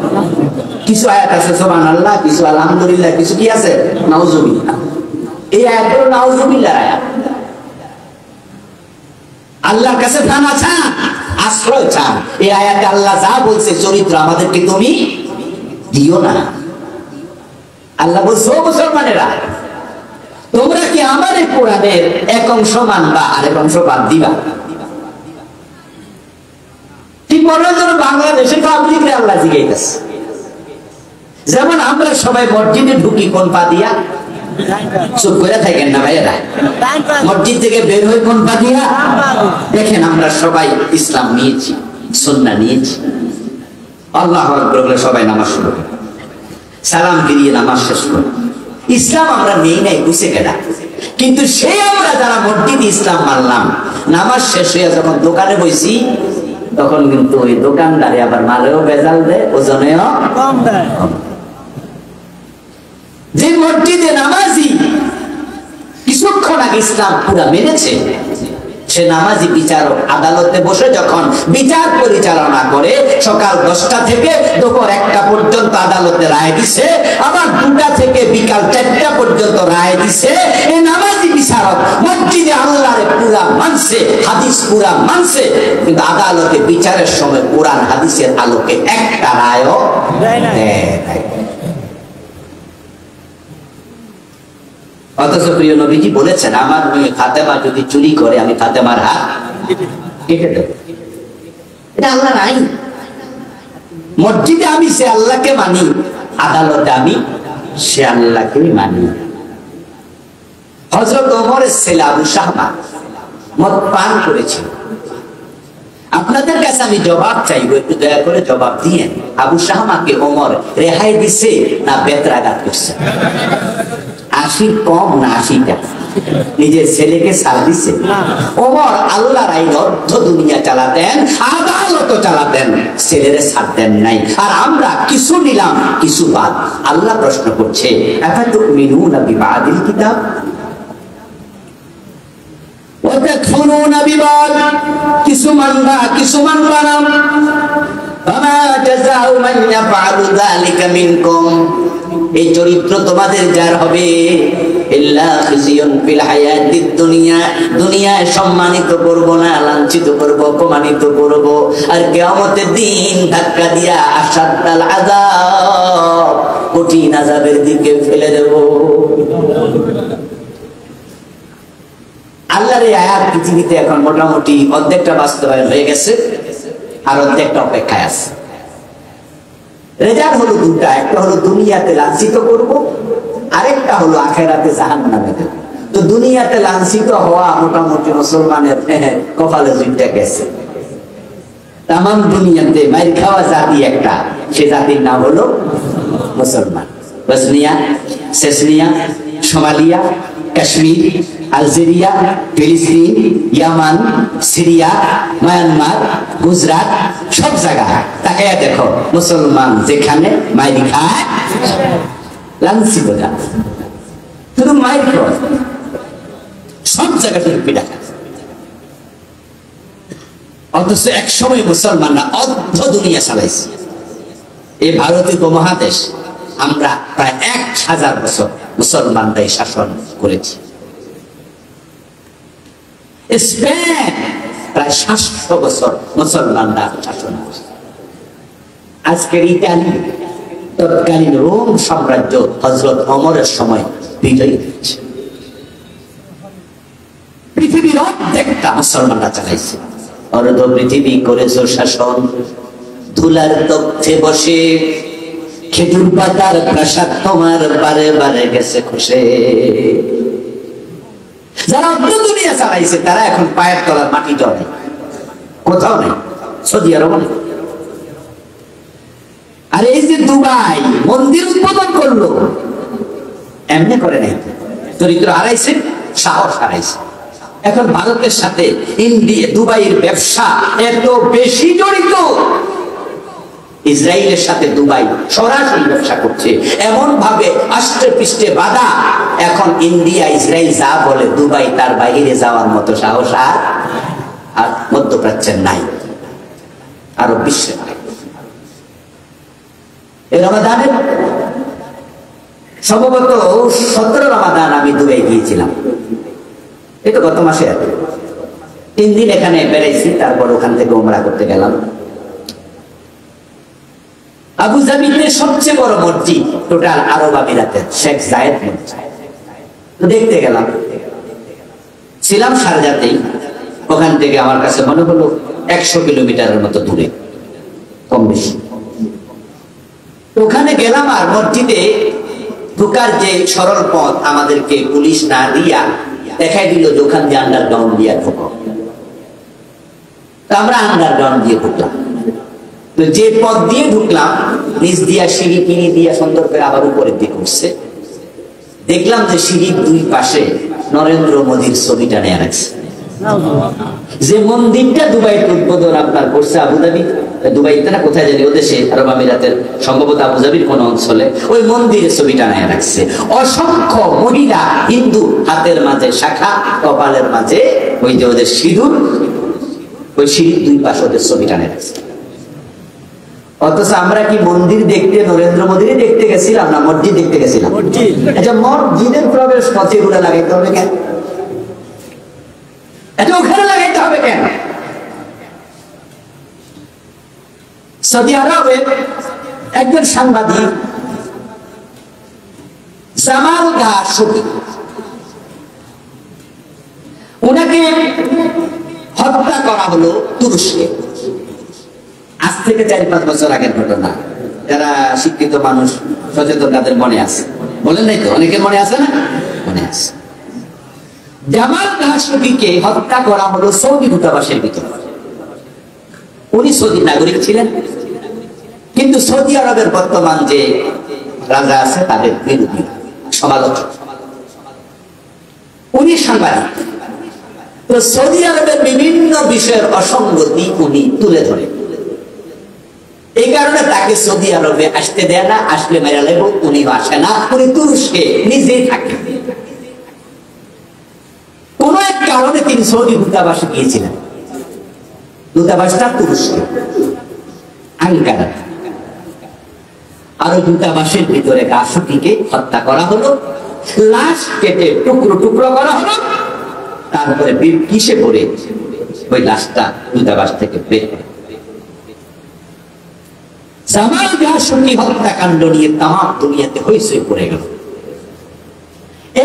কিছু আয়াত আছে সুবহানাল্লাহ, কিছু আলহামদুলিল্লাহ, কিছু কি আছে নাউযুবিল্লাহ। এই আয়াতগুলো নাউযুবিল্লাহর আয়াত। আল্লাহর কাছে থানা চান, আশ্রয় চান। এই আয়াতে আল্লাহ যা বলছে, চরিত্র আমাদেরকে তুমি দিও না। আল্লাহ বলছে, ও মুসলমানেরা, তোমরা কি আমার এই কোরআনের এক অংশ মানবা আর এক অংশ বাদ দিবা? ঠিক মনে হয় বাংলাদেশের পাবলিকরে আল্লাহ জিজ্ঞাসা, যেমন আমরা সবাই মসজিদে ঢুকি কোন পা দিয়া? চুপ করে থাকেন না ভাইয়েরা, মসজিদ থেকে বের হয়ে কোন পা দিয়া? দেখেন আমরা সবাই ইসলাম নিয়েছি, সুন্নাহ নিয়েছি। আল্লাহু আকবার বলে সবাই নামাজ শুরু করে, সালাম ফিরিয়ে নামাজ শেষ করে। ইসলাম আমরা নেই নাই বুঝে গেলা, কিন্তু সেই আমরা যারা মসজিদে ইসলাম মানলাম, নামাজ শেষ হয়ে যখন দোকানে বসি তখন কিন্তু ওই দোকানদারে আবার মালেও ভেজাল দেয়, ওজনেও কম দেয়। যে মসজিদে নামাজি কিছুক্ষণ আগে ইসলাম পুরা মেনেছে, সে নামাজি বিচারক আদালতে বসে যখন বিচার পরিচালনা করে, সকাল 10টা থেকে দুপুর 1টা পর্যন্ত আদালতে রায় দিছে, আবার 2টা থেকে বিকাল 4টা পর্যন্ত রায় দিছে, এই নামাজি বিচারক মসজিদে আল্লাহরে পুরা মানছে, হাদিস পুরা মানছে, কিন্তু আদালতে বিচারের সময় কোরআন হাদিসের আলোকে একটা রায়ও দেয় না। অথচ প্রিয় নবীজি বলেছেন, আমার মেয়ে ফাতেমা যদি চুরি করে আমি ফাতেমার হাত কেটে দেব। এটা আল্লাহ নাই। মসজিদে আমি সে আল্লাহকে মানি, আদালতে আমি সে আল্লাহকে মানি। হযরত ওমরের ছেলে আবু শাহমা মদ পান করেছিল। আপনাদের কাছে আমি জবাব চাইবো, একটু দয়া করে জবাব দিয়ে। আবু শাহমাকে ওমর রেহাই দিছে না বেত্রাঘাত করছে? 80 কম না 80টা? নিজের ছেলেকে ছাড় দিছে? ওমর আল্লাহর আইন অর্ধ দুনিয়া চালাতেন, আদালত চালাতেন, ছেলেরে ছাড় দেন নাই। আর আমরা কিছু নিলাম কিছু বাদ। আল্লাহ প্রশ্ন করছে, আফাতুমিনুনা বিবাদিল কিতাব ওয়া তাকফুরুনা বিবাদ, কিছু মানবা কিছু মানবা না। ফামা জাযাউ মান ইয়াফআলু যালিকা মিনকুম, এই চরিত্র তোমাদের যার হবে, ইল্লা খিজিয়ুন ফিল হায়াতিদ দুনিয়া, দুনিয়ায় সম্মানিত করব না, লাঞ্ছিত করব, অপমানিত করব, আর কিয়ামতের দিন ধাক্কা দিয়া আশাদ্দাল আযাব, কঠিন আযাবের দিকে ফেলে দেব। আল্লাহর এই আয়াত পৃথিবীতে এখন মোটামুটি অর্ধেকটা বাস্তবায়ন হয়ে গেছে, আর অর্ধেকটা অপেক্ষায় আছে। রেজাল্ট হলো দুটা, একটা হলো দুনিয়াতে লাঞ্ছিত করব, আরেকটা হলো আখেরাতে জাহান্নামে দেব। তো দুনিয়াতে লাঞ্ছিত হওয়া মোটামুটি মুসলমানের কপালে জুটে গেছে। তামাম দুনিয়াতে মাইর খাওয়া জাতি একটা, সে জাতির নাম হলো মুসলমান। Bosnia, Chechnya, Somalia, Kashmir, Algeria, ফিলিস্তিন, ইয়ামান, সিরিয়া, মায়ানমার, গুজরাট, সব জায়গা তাকাইয়া দেখো, মুসলমান যেখানে মাইর খায় লাঞ্ছিত জাতি, শুধু মাইর খায়, সব জায়গা শুধু পিঠা খায়। অথচ এক সময় মুসলমানরা অর্ধ দুনিয়া চালাইছে। এই ভারতীয় উপমহাদেশ আমরা প্রায় 1000 বছর মুসলমানরাই শাসন করেছি। স্পেন প্রায় 700 বছর মুসলমানরা শাসন করেছে। আজকের ইতালি তৎকালীন রোম সাম্রাজ্য হযরত ওমরের সময় বিজয়ী হয়েছে। পৃথিবীর অর্ধেকটা মুসলমানরা চালাইছে। অর্ধ পৃথিবী করেছে শাসন। ধুলার তথ্যে বসে খেজুর পাতার প্রাসাদ তোমার বারে বারে গেছে খুশে। যারা অর্ধ দুনিয়া চালাইছে তারা এখন পায়ের তলার মাটি জড়ে, কোথাও নেই, সৌদি আরব নেই। আর এই যে দুবাই মন্দির উদ্বোধন করলো, এমনি করে নাই, চরিত্র হারাইছে, সাহস হারাইছে। এখন ভারতের সাথে ইন্ডিয়া দুবাইয়ের ব্যবসা এত বেশি জড়িত, ইসরায়েলের সাথে দুবাই সরাসরি ব্যবসা করছে, এমন ভাবে আষ্টে পৃষ্ঠে বাধা। এখন ইন্ডিয়া ইসরায়েল যা বলে দুবাই তার বাইরে যাওয়ার মতো সাহস আর মধ্যপ্রাচ্যের নাই, আরো বিশ্বে নাই। এই রমাদানের সম্ভবত 17 রমাদান আমি দুবাই গিয়েছিলাম, এই তো গত মাসে 3 দিন এখানে বেড়াইছি, তারপর ওখান থেকে উমরা করতে গেলাম। আবু জাবিতে সবচেয়ে বড় মসজিদ টোটাল আরব আমিরাতের শেখ জায়েদ মসজিদ, তো দেখতে গেলাম, ছিলাম শারজাতেই। ওখান থেকে আমার কাছে মনে হলো 100 কিলোমিটারের মতো দূরে, কম বেশি। ওখানে গেলাম, আর মসজিদে ঢোকার যে সরল পথ আমাদেরকে পুলিশ না দিয়া দেখাই দিল যে ওখান দিয়ে আন্ডারগ্রাউন্ড দিয়া ঢোকো। আমরা আন্ডারগ্রাউন্ড দিয়ে ঢুকলাম। তো যে পথ দিয়ে ঢুকলাম, নিচ দিয়া সিঁড়ি কিনি দিয়া সুন্দর করে আবার উপরের দিকে উঠছে। দেখলাম যে সিঁড়ির দুই পাশে নরেন্দ্র মোদীর ছবিটা নিয়ে রাখছে। যে মন্দিরটা দুবাই উদ্বোধন আপনার করছে আবুধাবি, দুবাইতে না কোথায় জানি, ওদেশে আরব আমিরাতের, সম্ভবত আবুধাবির কোন অঞ্চলে, ওই মন্দিরের ছবিটা নিয়ে রাখছে। অসংখ্য মহিলা হিন্দু, হাতের মাঝে শাখা, কপালের মাঝে ওই যে ওদের সিঁদুর, ওই সিঁড়ির দুই পাশে ওদের ছবিটা নিয়ে রাখছে। অথচ আমরা কি মন্দির দেখতে নরেন্দ্র মোদী দেখতে গেছিলাম না মসজিদ দেখতে গেছিলাম? আচ্ছা, মসজিদের প্রবেশ পথে এগুলো লাগাইতে হবে কেন? এটা ওখানে লাগাইতে হবে কেন? সৌদি আরবে একজন সাংবাদিক জামাল খাশোগি, ওনাকে হত্যা করা হলো তুরস্কে। আজ থেকে 4-5 বছর আগের ঘটনা। যারা শিক্ষিত মানুষ, সচেতন, তাদের মনে আছে, বলেন নাই তো? অনেকের মনে আছে না? মনে আছে। জামাল খাশোগিকে হত্যা করা হলো সৌদি দূতাবাসের ভিতরে। উনি সৌদি নাগরিক ছিলেন, কিন্তু সৌদি আরবের বর্তমান যে রাজা আছে তাদের বিরোধী সমালোচক। উনি সাংবাদিক। তো সৌদি আরবের বিভিন্ন বিষয়ের অসঙ্গতি উনি তুলে ধরেন। এই কারণে তাকে সৌদি আরবে আসতে দেয় না, আসলে মেরা লেব, উনি আসে না, উনি তুরস্কে নিজেই থাকে। কোন এক কারণে তিনি সৌদি দূতাবাসে গিয়েছিলেন। দূতাবাসটা তুরস্কে, আঙ্কারা। আর দূতাবাসের ভিতরে খাশোগিকে হত্যা করা হলো, লাশ কেটে টুকরো টুকরো করা হলো, তারপরে কিসে পড়ে ওই লাশটা দূতাবাস থেকে বের করে। জামাল খাশোগি হত্যাকাণ্ড নিয়ে তামাম দুনিয়াতে হইচই পড়ে গেল।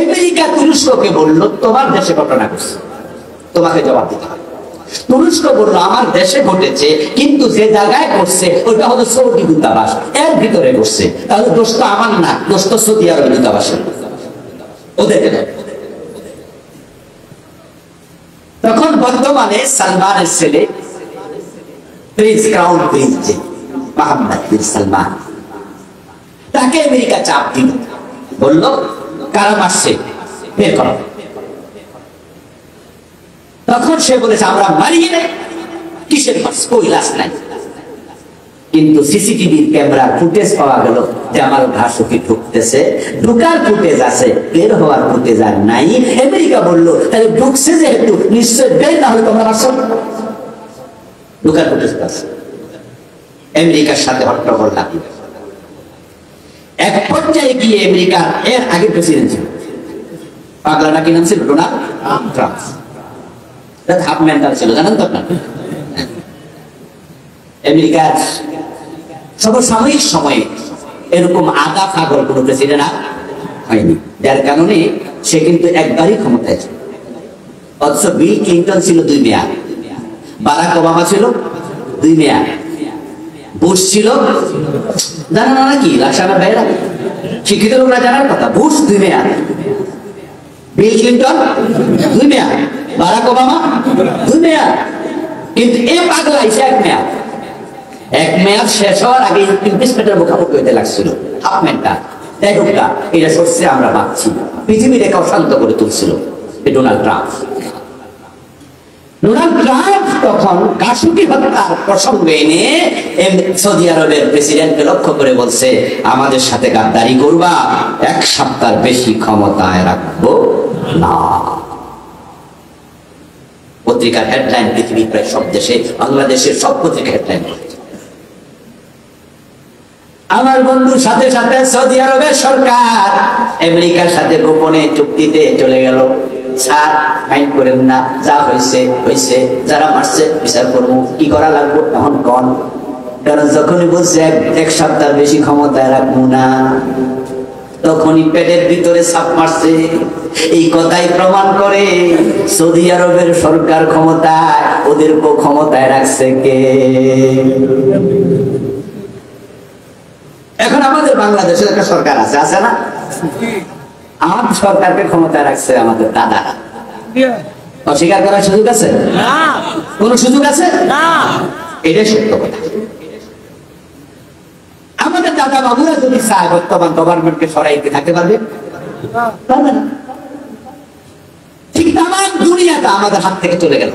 আমেরিকা তুরস্ককে বলল, তোমার দেশে ঘটনা ঘটছে, তোমাকে জবাব দিতে হবে। তুরস্ক বলল, আমার দেশে ঘটেছে, কিন্তু যে জায়গায় করছে ওটা হলো সৌদি দূতাবাস, এর ভিতরে করছে। তাহলে দোষ তো আমার না, দোষ তো সৌদি আরবের দূতাবাসের, ওদেরকে। তখন বর্তমানে সালমানের ছেলে প্রিন্স, ক্রাউন প্রিন্স মোহাম্মদ বিন সালমান, তাকে আমেরিকা চাপ দিল, বলল কারা মারছে বের করো। তখন সে বলেছে, আমরা মারিয়ে নেই, কিসের মারছে, কই লাশ নাই। কিন্তু সিসিটিভির ক্যামেরার ফুটেজ পাওয়া গেল যে আমার খাশোগি ঢুকতেছে, ঢুকার ফুটেজ আছে, বের হওয়ার ফুটেজ আর নাই। আমেরিকা বলল, তাহলে ঢুকছে যেহেতু নিশ্চয় বের না হলে তোমরা মারছো। ঢুকার ফুটেজ আছে। আমেরিকার সাথে হট্টগোল লাগিয়ে এক পর্যায়ে গিয়ে আমেরিকার এর আগে প্রেসিডেন্ট ছিল, পাগলাটা কি নাম ছিল? Donald Trump. হাফ মেন্টাল ছিল, জানেন তো আপনার? আমেরিকার সমসাময়িক সময়ে এরকম আধা পাগল কোন প্রেসিডেন্ট আর হয়নি, যার কারণে সে কিন্তু একবারই ক্ষমতায় ছিল। অথচ বিল ক্লিন্টন ছিল 2 মেয়াদ, বারাক ওবামা ছিল 2 মেয়াদ, বুশ ছিল, জানা না নাকি? লাকসামের ভাইরা, শিক্ষিত লোকরা জানার কথা, বুশ 2 মেয়াদ, বিল ক্লিন্টন 2 মেয়াদ, বারাক ওবামা 2 মেয়াদ। কিন্তু এ পাগলা এসে 1 মেয়াদ। 1 মেয়াদ শেষ হওয়ার আগে ইমপিচমেন্টের মুখোমুখি হতে লাগছিল, হাফ মেয়াদটা। তাই হোক, এটা সত্যি আমরা ভাবছি পৃথিবীর একা শান্ত করে তুলছিল ডোনাল্ড ট্রাম্প। ডোনাল্ড ট্রাম্প তখন খাশোগি হত্যার প্রসঙ্গ এনে সৌদি আরবের প্রেসিডেন্টকে লক্ষ্য করে বলছে, আমাদের সাথে গাদ্দারি করবা, 1 সপ্তাহ বেশি ক্ষমতায় রাখবো না। পত্রিকার হেডলাইন পৃথিবীর প্রায় সব দেশে, বাংলাদেশের সব পত্রিকা হেডলাইন। আমার বন্ধুর সাথে সাথে সৌদি আরবের সরকার আমেরিকার সাথে গোপনে চুক্তিতে চলে গেল, স্যার মাইন্ড করেন না, যা হয়েছে হয়েছে, যারা মারছে বিচার করবো, কি করা লাগবে এখন কন। কারণ যখনই বলছে 1 সপ্তাহ বেশি ক্ষমতায় রাখবো না, তখনই পেটের ভিতরে সাপ মারছে। এই কথাই প্রমাণ করে সৌদি আরবের সরকার ক্ষমতায়, ওদেরকেও ক্ষমতায় রাখছে কে? এখন আমাদের বাংলাদেশের একটা সরকার আছে, আছে না? আমাদের সরকারকে ক্ষমতায় রাখছে আমাদের দাদারা। অস্বীকার করার সুযোগ আছে? কোন সুযোগ আছে? এটাই সত্য কথা। আমাদের দাদা বাবুরা যদি চায় বর্তমান গভর্নমেন্টকে সরাইতে থাকতে পারবে? পারবে না। ঠিক তাম দুনিয়াটা আমাদের হাত থেকে চলে গেল।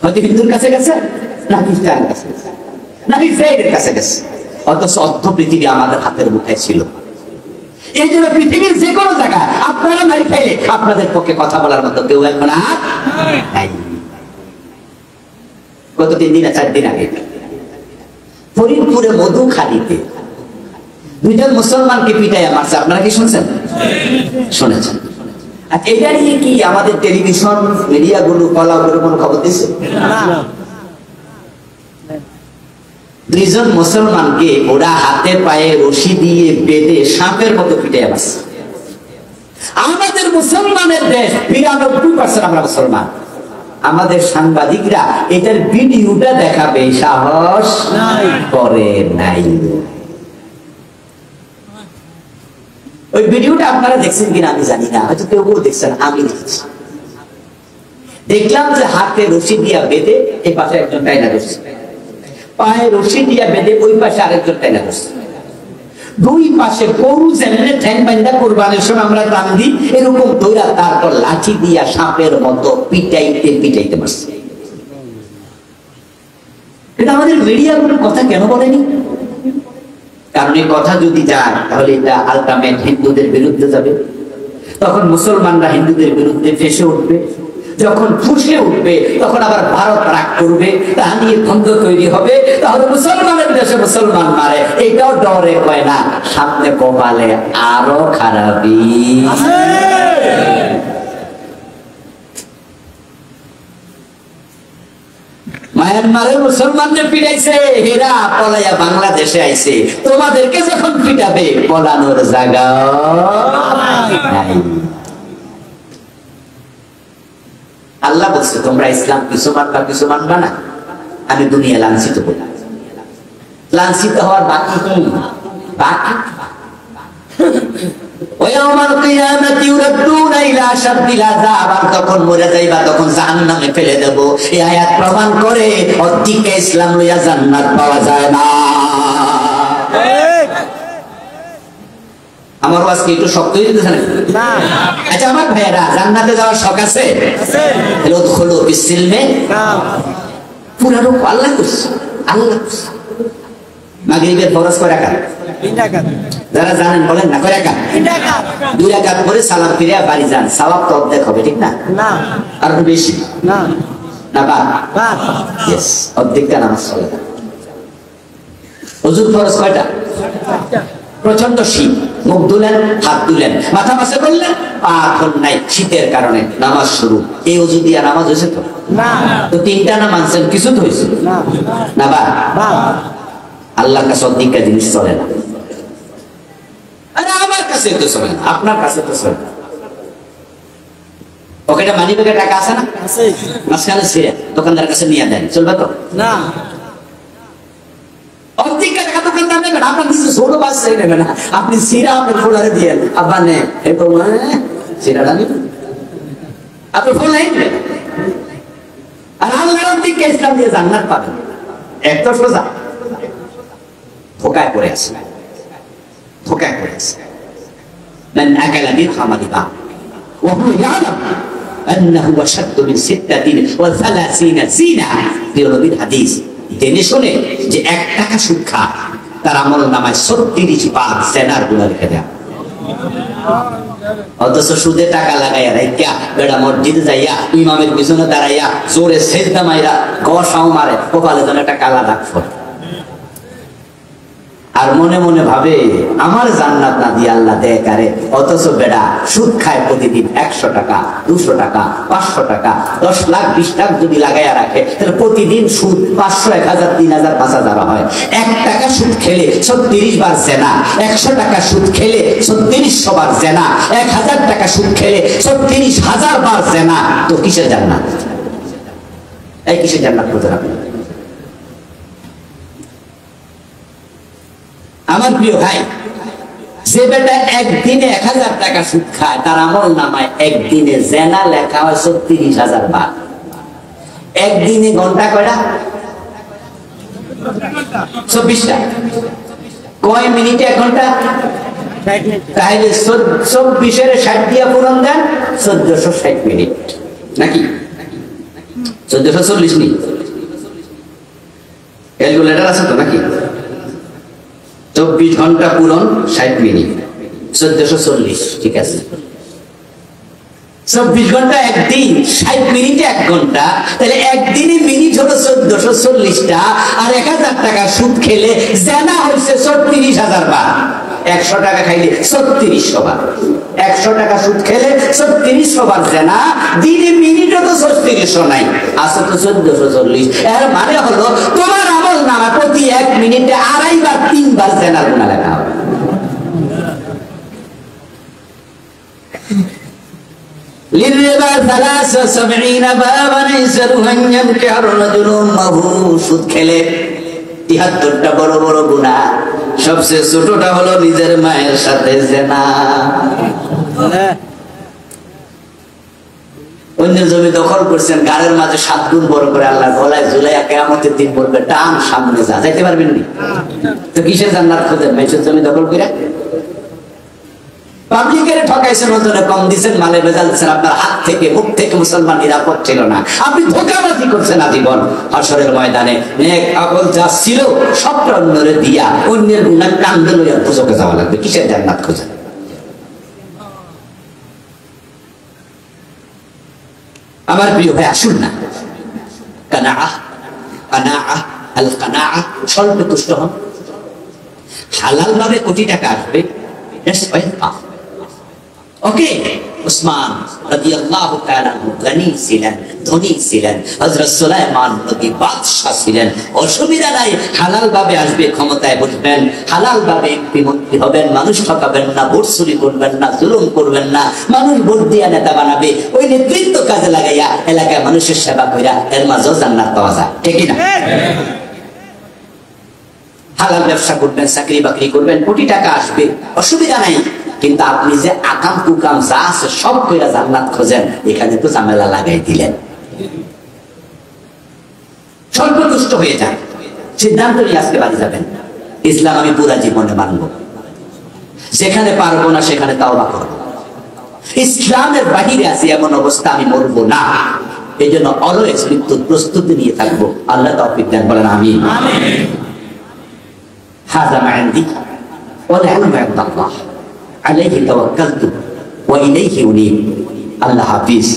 হয়তো হিন্দুর কাছে গেছে, না খ্রিস্টানের কাছে গেছে, না ইসরায়েলের কাছে গেছে, অথচ অর্ধ পৃথিবী আমাদের হাতের মুঠে ছিল। এই জন্য পৃথিবীর যে কোনো জায়গায় আপনারা মারি খেলে আপনাদের পক্ষে কথা বলার মতো কেউ এখন আর নাই। গত 3 দিন 4 দিন আগে ফরিদপুরে মধুখালীতে 2 জন মুসলমানকে পিটাইয়া মারছে। আপনারা কি শুনছেন? শুনেছেন? আর এটা নিয়ে কি আমাদের টেলিভিশন মিডিয়াগুলো কলাগুলো কোনো খবর দিচ্ছে? 2 জন মুসলমানকে ওরা হাতে পায়ে রশি দিয়ে বেঁধে সাপের মতো পিটাইয়া মারছে। আমাদের মুসলমানের দেশ 92% আমরা মুসলমান। আমাদের সাংবাদিকরা এটার ভিডিওটা দেখাবে সাহস করে নাই। ওই ভিডিওটা আপনারা দেখছেন কিনা আমি জানি না, হয়তো কেউ দেখছেন, আমি দেখছি। দেখলাম যে হাতে রশি দিয়া বেঁধে এই পাশে একজন টাইনা ধরছে, পায়ে রশি দিয়া বেঁধে ওই পাশে আরেকজন টাইনা ধরছে। 2 পাশে গরু যেমনে ঠ্যাং বান্ধা কোরবানির সময় আমরা টান দিই, এরকম দইরা তারপর লাঠি দিয়া সাপের মতো পিটাইতে পিটাইতে পারছে। এটা আমাদের মিডিয়াগুলোর কথা কেন বলেনি? কারণ এই কথা যদি যায় তাহলে এটা আলটিমেট হিন্দুদের বিরুদ্ধে যাবে। তখন মুসলমানরা হিন্দুদের বিরুদ্ধে ফেসে উঠবে। যখন ফুসে উঠবে তখন আবার ভারত রাগ করবে, তা নিয়ে দ্বন্দ্ব তৈরি হবে। তাহলে মুসলমানের দেশে মুসলমান মারে, এটাও ডরে কয় না, সামনে কপালে আরো খারাপই। মায়ানমারের মুসলমানদের পিটাইছে, হেরা পলাইয়া বাংলাদেশে আইছে। তোমাদেরকে যখন পিটাবে পলানোর জায়গা নাই। আল্লাহ বলছে তোমরা ইসলাম কিছু মানবা কিছু মানবা না, আমি দুনিয়া লাঞ্ছিত করলাম। লাঞ্ছিত হওয়ার বাকি কি? বাকি তখন মরে যাইবা, তখন জাহান্নামে ফেলে দেব। এই আয়াত প্রমাণ করে অধিকে ইসলাম লইয়া জান্নাত পাওয়া যায় না। আমার আজকে একটু শক্ত হয়ে যেতেছে না? আচ্ছা আমার ভাইয়েরা, জান্নাতে যাওয়ার শখ আছে? পুরানো আল্লাহ করছে, আল্লাহ মাগরিবের ফরজ কয় রাকাত? 3 রাকাত। যারা জানেন বলেন না, কয় রাকাত? 3 রাকাত। 2 রাকাত করে সালাম ফিরে বাড়ি যান, সওয়াব তো অর্ধেক হবে, ঠিক না? না, আর বেশি না, না, বা ইয়েস, অর্ধেকটা নামাজ পড়ে। ওযুর ফরজ কয়টা? প্রচন্ড শীত, মুখ ধুলেন, হাত ধুলেন, মাথা মাসে করলেন, পা ধন নাই, শীতের কারণে নামাজ শুরু। এই ওযু দিয়া নামাজ হয়েছে তো? না। তো 3টা না মানছেন, কিছু তো হয়েছে না, না? বা বা আল্লাহর কাছে অধিকা জিনিস চলে না। আরে আমার কাছে তো চলে না, আপনার কাছে তো চলে না। পকেটে মানি ব্যাগে টাকা আছে না? আছে। মাঝখানে ছিঁড়ে দোকানদার কাছে নিয়ে দেন, চলবে তো? না। অধিক টাকা দোকানদার নেবেন, আপনার কিছু ছোট বাচ্চা নেবে না। আপনি ছিঁড়া আপনার ফোলারে দিয়ে আবার নে, এই তো ছিঁড়াটা নেবেন, আপনি ফোন নাই নেবেন। আর আল্লাহর অধিকা ইসলাম দিয়ে জান্নাত পাবেন, এক তো সোজা। ধোকায় পড়ে আছে, ধোকায় পড়ে আছে। মান আকালা দিরহামা রিবা ওয়া হুয়া ইয়ালাম আন্নাহু আশাদ্দু মিন 36 ওয়া 30 জিনা। প্রিয় নবীর হাদিস, জেনে শুনে যে 1 টাকা সুদ খায় তার আমল নামায় 36 বার জেনার গুনাহ লিখে দেয়া। অথচ সুদে টাকা লাগাইয়া রাইকা বেড়া মসজিদে যাইয়া ইমামের পিছনে দাঁড়াইয়া জোরে সেজদা মাইরা গসাও মারে, কপালে যেন একটা কালা দাগ পড়ে। আর মনে মনে ভাবে আমার জান্নাত না দিয়ে আল্লাহ দেয় কারে, অথচ বেড়া সুদ খায় প্রতিদিন 100 টাকা, 200 টাকা, 500 টাকা, 10 লাখ 20 লাখ যদি লাগাইয়া রাখে তাহলে প্রতিদিন সুদ 500, 1000, 3000, 5000 হয়। 1 টাকা সুদ খেলে 36 বার জেনা, 100 টাকা সুদ খেলে 3600 বার জেনা, 1000 টাকা সুদ খেলে 36000 বার জেনা। তো কিসের জান্নাত? এই কিসের জান্নাত খোঁজেন আপনি? আমার প্রিয় ভাই, যে বেটা একদিনে 1000 টাকা সুদ খায় তার আমল নামায় একদিনে জেনা লেখা হয় 36000 বার। একদিনে ঘন্টা কয়টা? 24টা। কয় মিনিটে 1 ঘন্টা? তাহলে 24-এর 60 দিয়া পূরণ দেন, 1460 মিনিট নাকি 1440 নি? ক্যালকুলেটর আছে তো নাকি? 24 ঘন্টা পূরণ 60 মিনিট, 1440। ঠিক আছে, 24 ঘন্টা একদিন, 60 মিনিটে 1 ঘন্টা, তাহলে একদিনে মিনিট হলো 1440টা। আর 1000 টাকা সুদ খেলে জানা হয়েছে 36000 বার। 100 টাকা খাইলে 3600 বার, 100 টাকা সুদ খেলে 3600 বার জানা। দিনে মিনিটও তো 3600 নাই, আছে তো 1440। এর মানে হলো তোমার আমল নামা প্রতি 1 মিনিটে 2.5 বার 3 বার জানার গুনাহ লেখা হবে। লিররিবা 73 বাবান ইসরুহান ইয়ামকার রাজুলুম মাহু। সুদ খেলে 73টা বড় বড় গুনাহ, সবচেয়ে ছোটটা হলো নিজের মায়ের সাথে জিনা। অন্যের জমি দখল করছেন, গাড়ির মাঝে 7 গুণ বড় করে আল্লাহ গলায় ঝুলাইয়া কিয়ামতের দিন বলবে টান সামনে যা, যাইতে পারবেন না। তো কিসের জান্নাত খোঁজেন? মেয়ের জমি দখল করে পাবলিকের ঠকাইছেন, ওজনে কম দিচ্ছেন, মালে ভেজাল দিচ্ছেন, আপনার হাত থেকে মুখ থেকে মুসলমান নিরাপদ ছিল না, আপনি ধোঁকাবাজি করছেন আজীবন। হাশরের ময়দানে নেক আমল যা ছিল সবটা অন্যরে দিয়া অন্যের গুনাহ কান্দে লইয়া দুজকে যাওয়া লাগবে। কিসের জান্নাত খোঁজেন? আমার প্রিয় ভাই, আসুন না কানাআহ, কানাআহ, আল কানাআহ, স্বল্প তুষ্ট হন। হালাল ভাবে কোটি টাকা আসবে, ওকে। উসমান রাদিয়াল্লাহু তাআলা গনি ছিলেন, ধনী ছিলেন। হযরত সুলাইমান নবী বাদশা ছিলেন। অসুবিধা নাই, হালাল ভাবে আসবে, ক্ষমতায় বসবেন, হালাল ভাবে বিমুক্তি হবেন, মানুষ ঠকাবেন না, ভোট চুরি করবেন না, জুলুম করবেন না, মানুষ ভোট দিয়া নেতা বানাবে, ওই নেতৃত্ব কাজে লাগাইয়া এলাকায় মানুষের সেবা কইরা এর মাঝেও জান্নাত পাওয়া যায়। ঠিক না? হালাল ব্যবসা করবেন, চাকরি বাকরি করবেন, কোটি টাকা আসবে, অসুবিধা নাই। কিন্তু আপনি যে আকাম কুকাম যা আছে সব কইরা জান্নাত খোঁজেন, এখানে তো ঝামেলা লাগাই দিলেন। সর্বতুষ্ট হয়ে যান, সিদ্ধান্ত নিয়ে আজকে বাড়ি যাবেন, ইসলাম আমি পুরা জীবনে মানবো, যেখানে পারবো না সেখানে তাওবা করবো, ইসলামের বাহিরে আছি এমন অবস্থা আমি মরবো না। এই জন্য অলওয়েজ মৃত্যুর প্রস্তুতি নিয়ে থাকবো। আল্লাহ তৌফিক দেন, বলেন আমিন। হাযা মা ইনদি ওয়াল ইলমু ইনদাল্লাহ আলাইহি তাওয়াক্কালতু ওয়া ইলাইহি উনীব। আল্লাহ হাফিজ।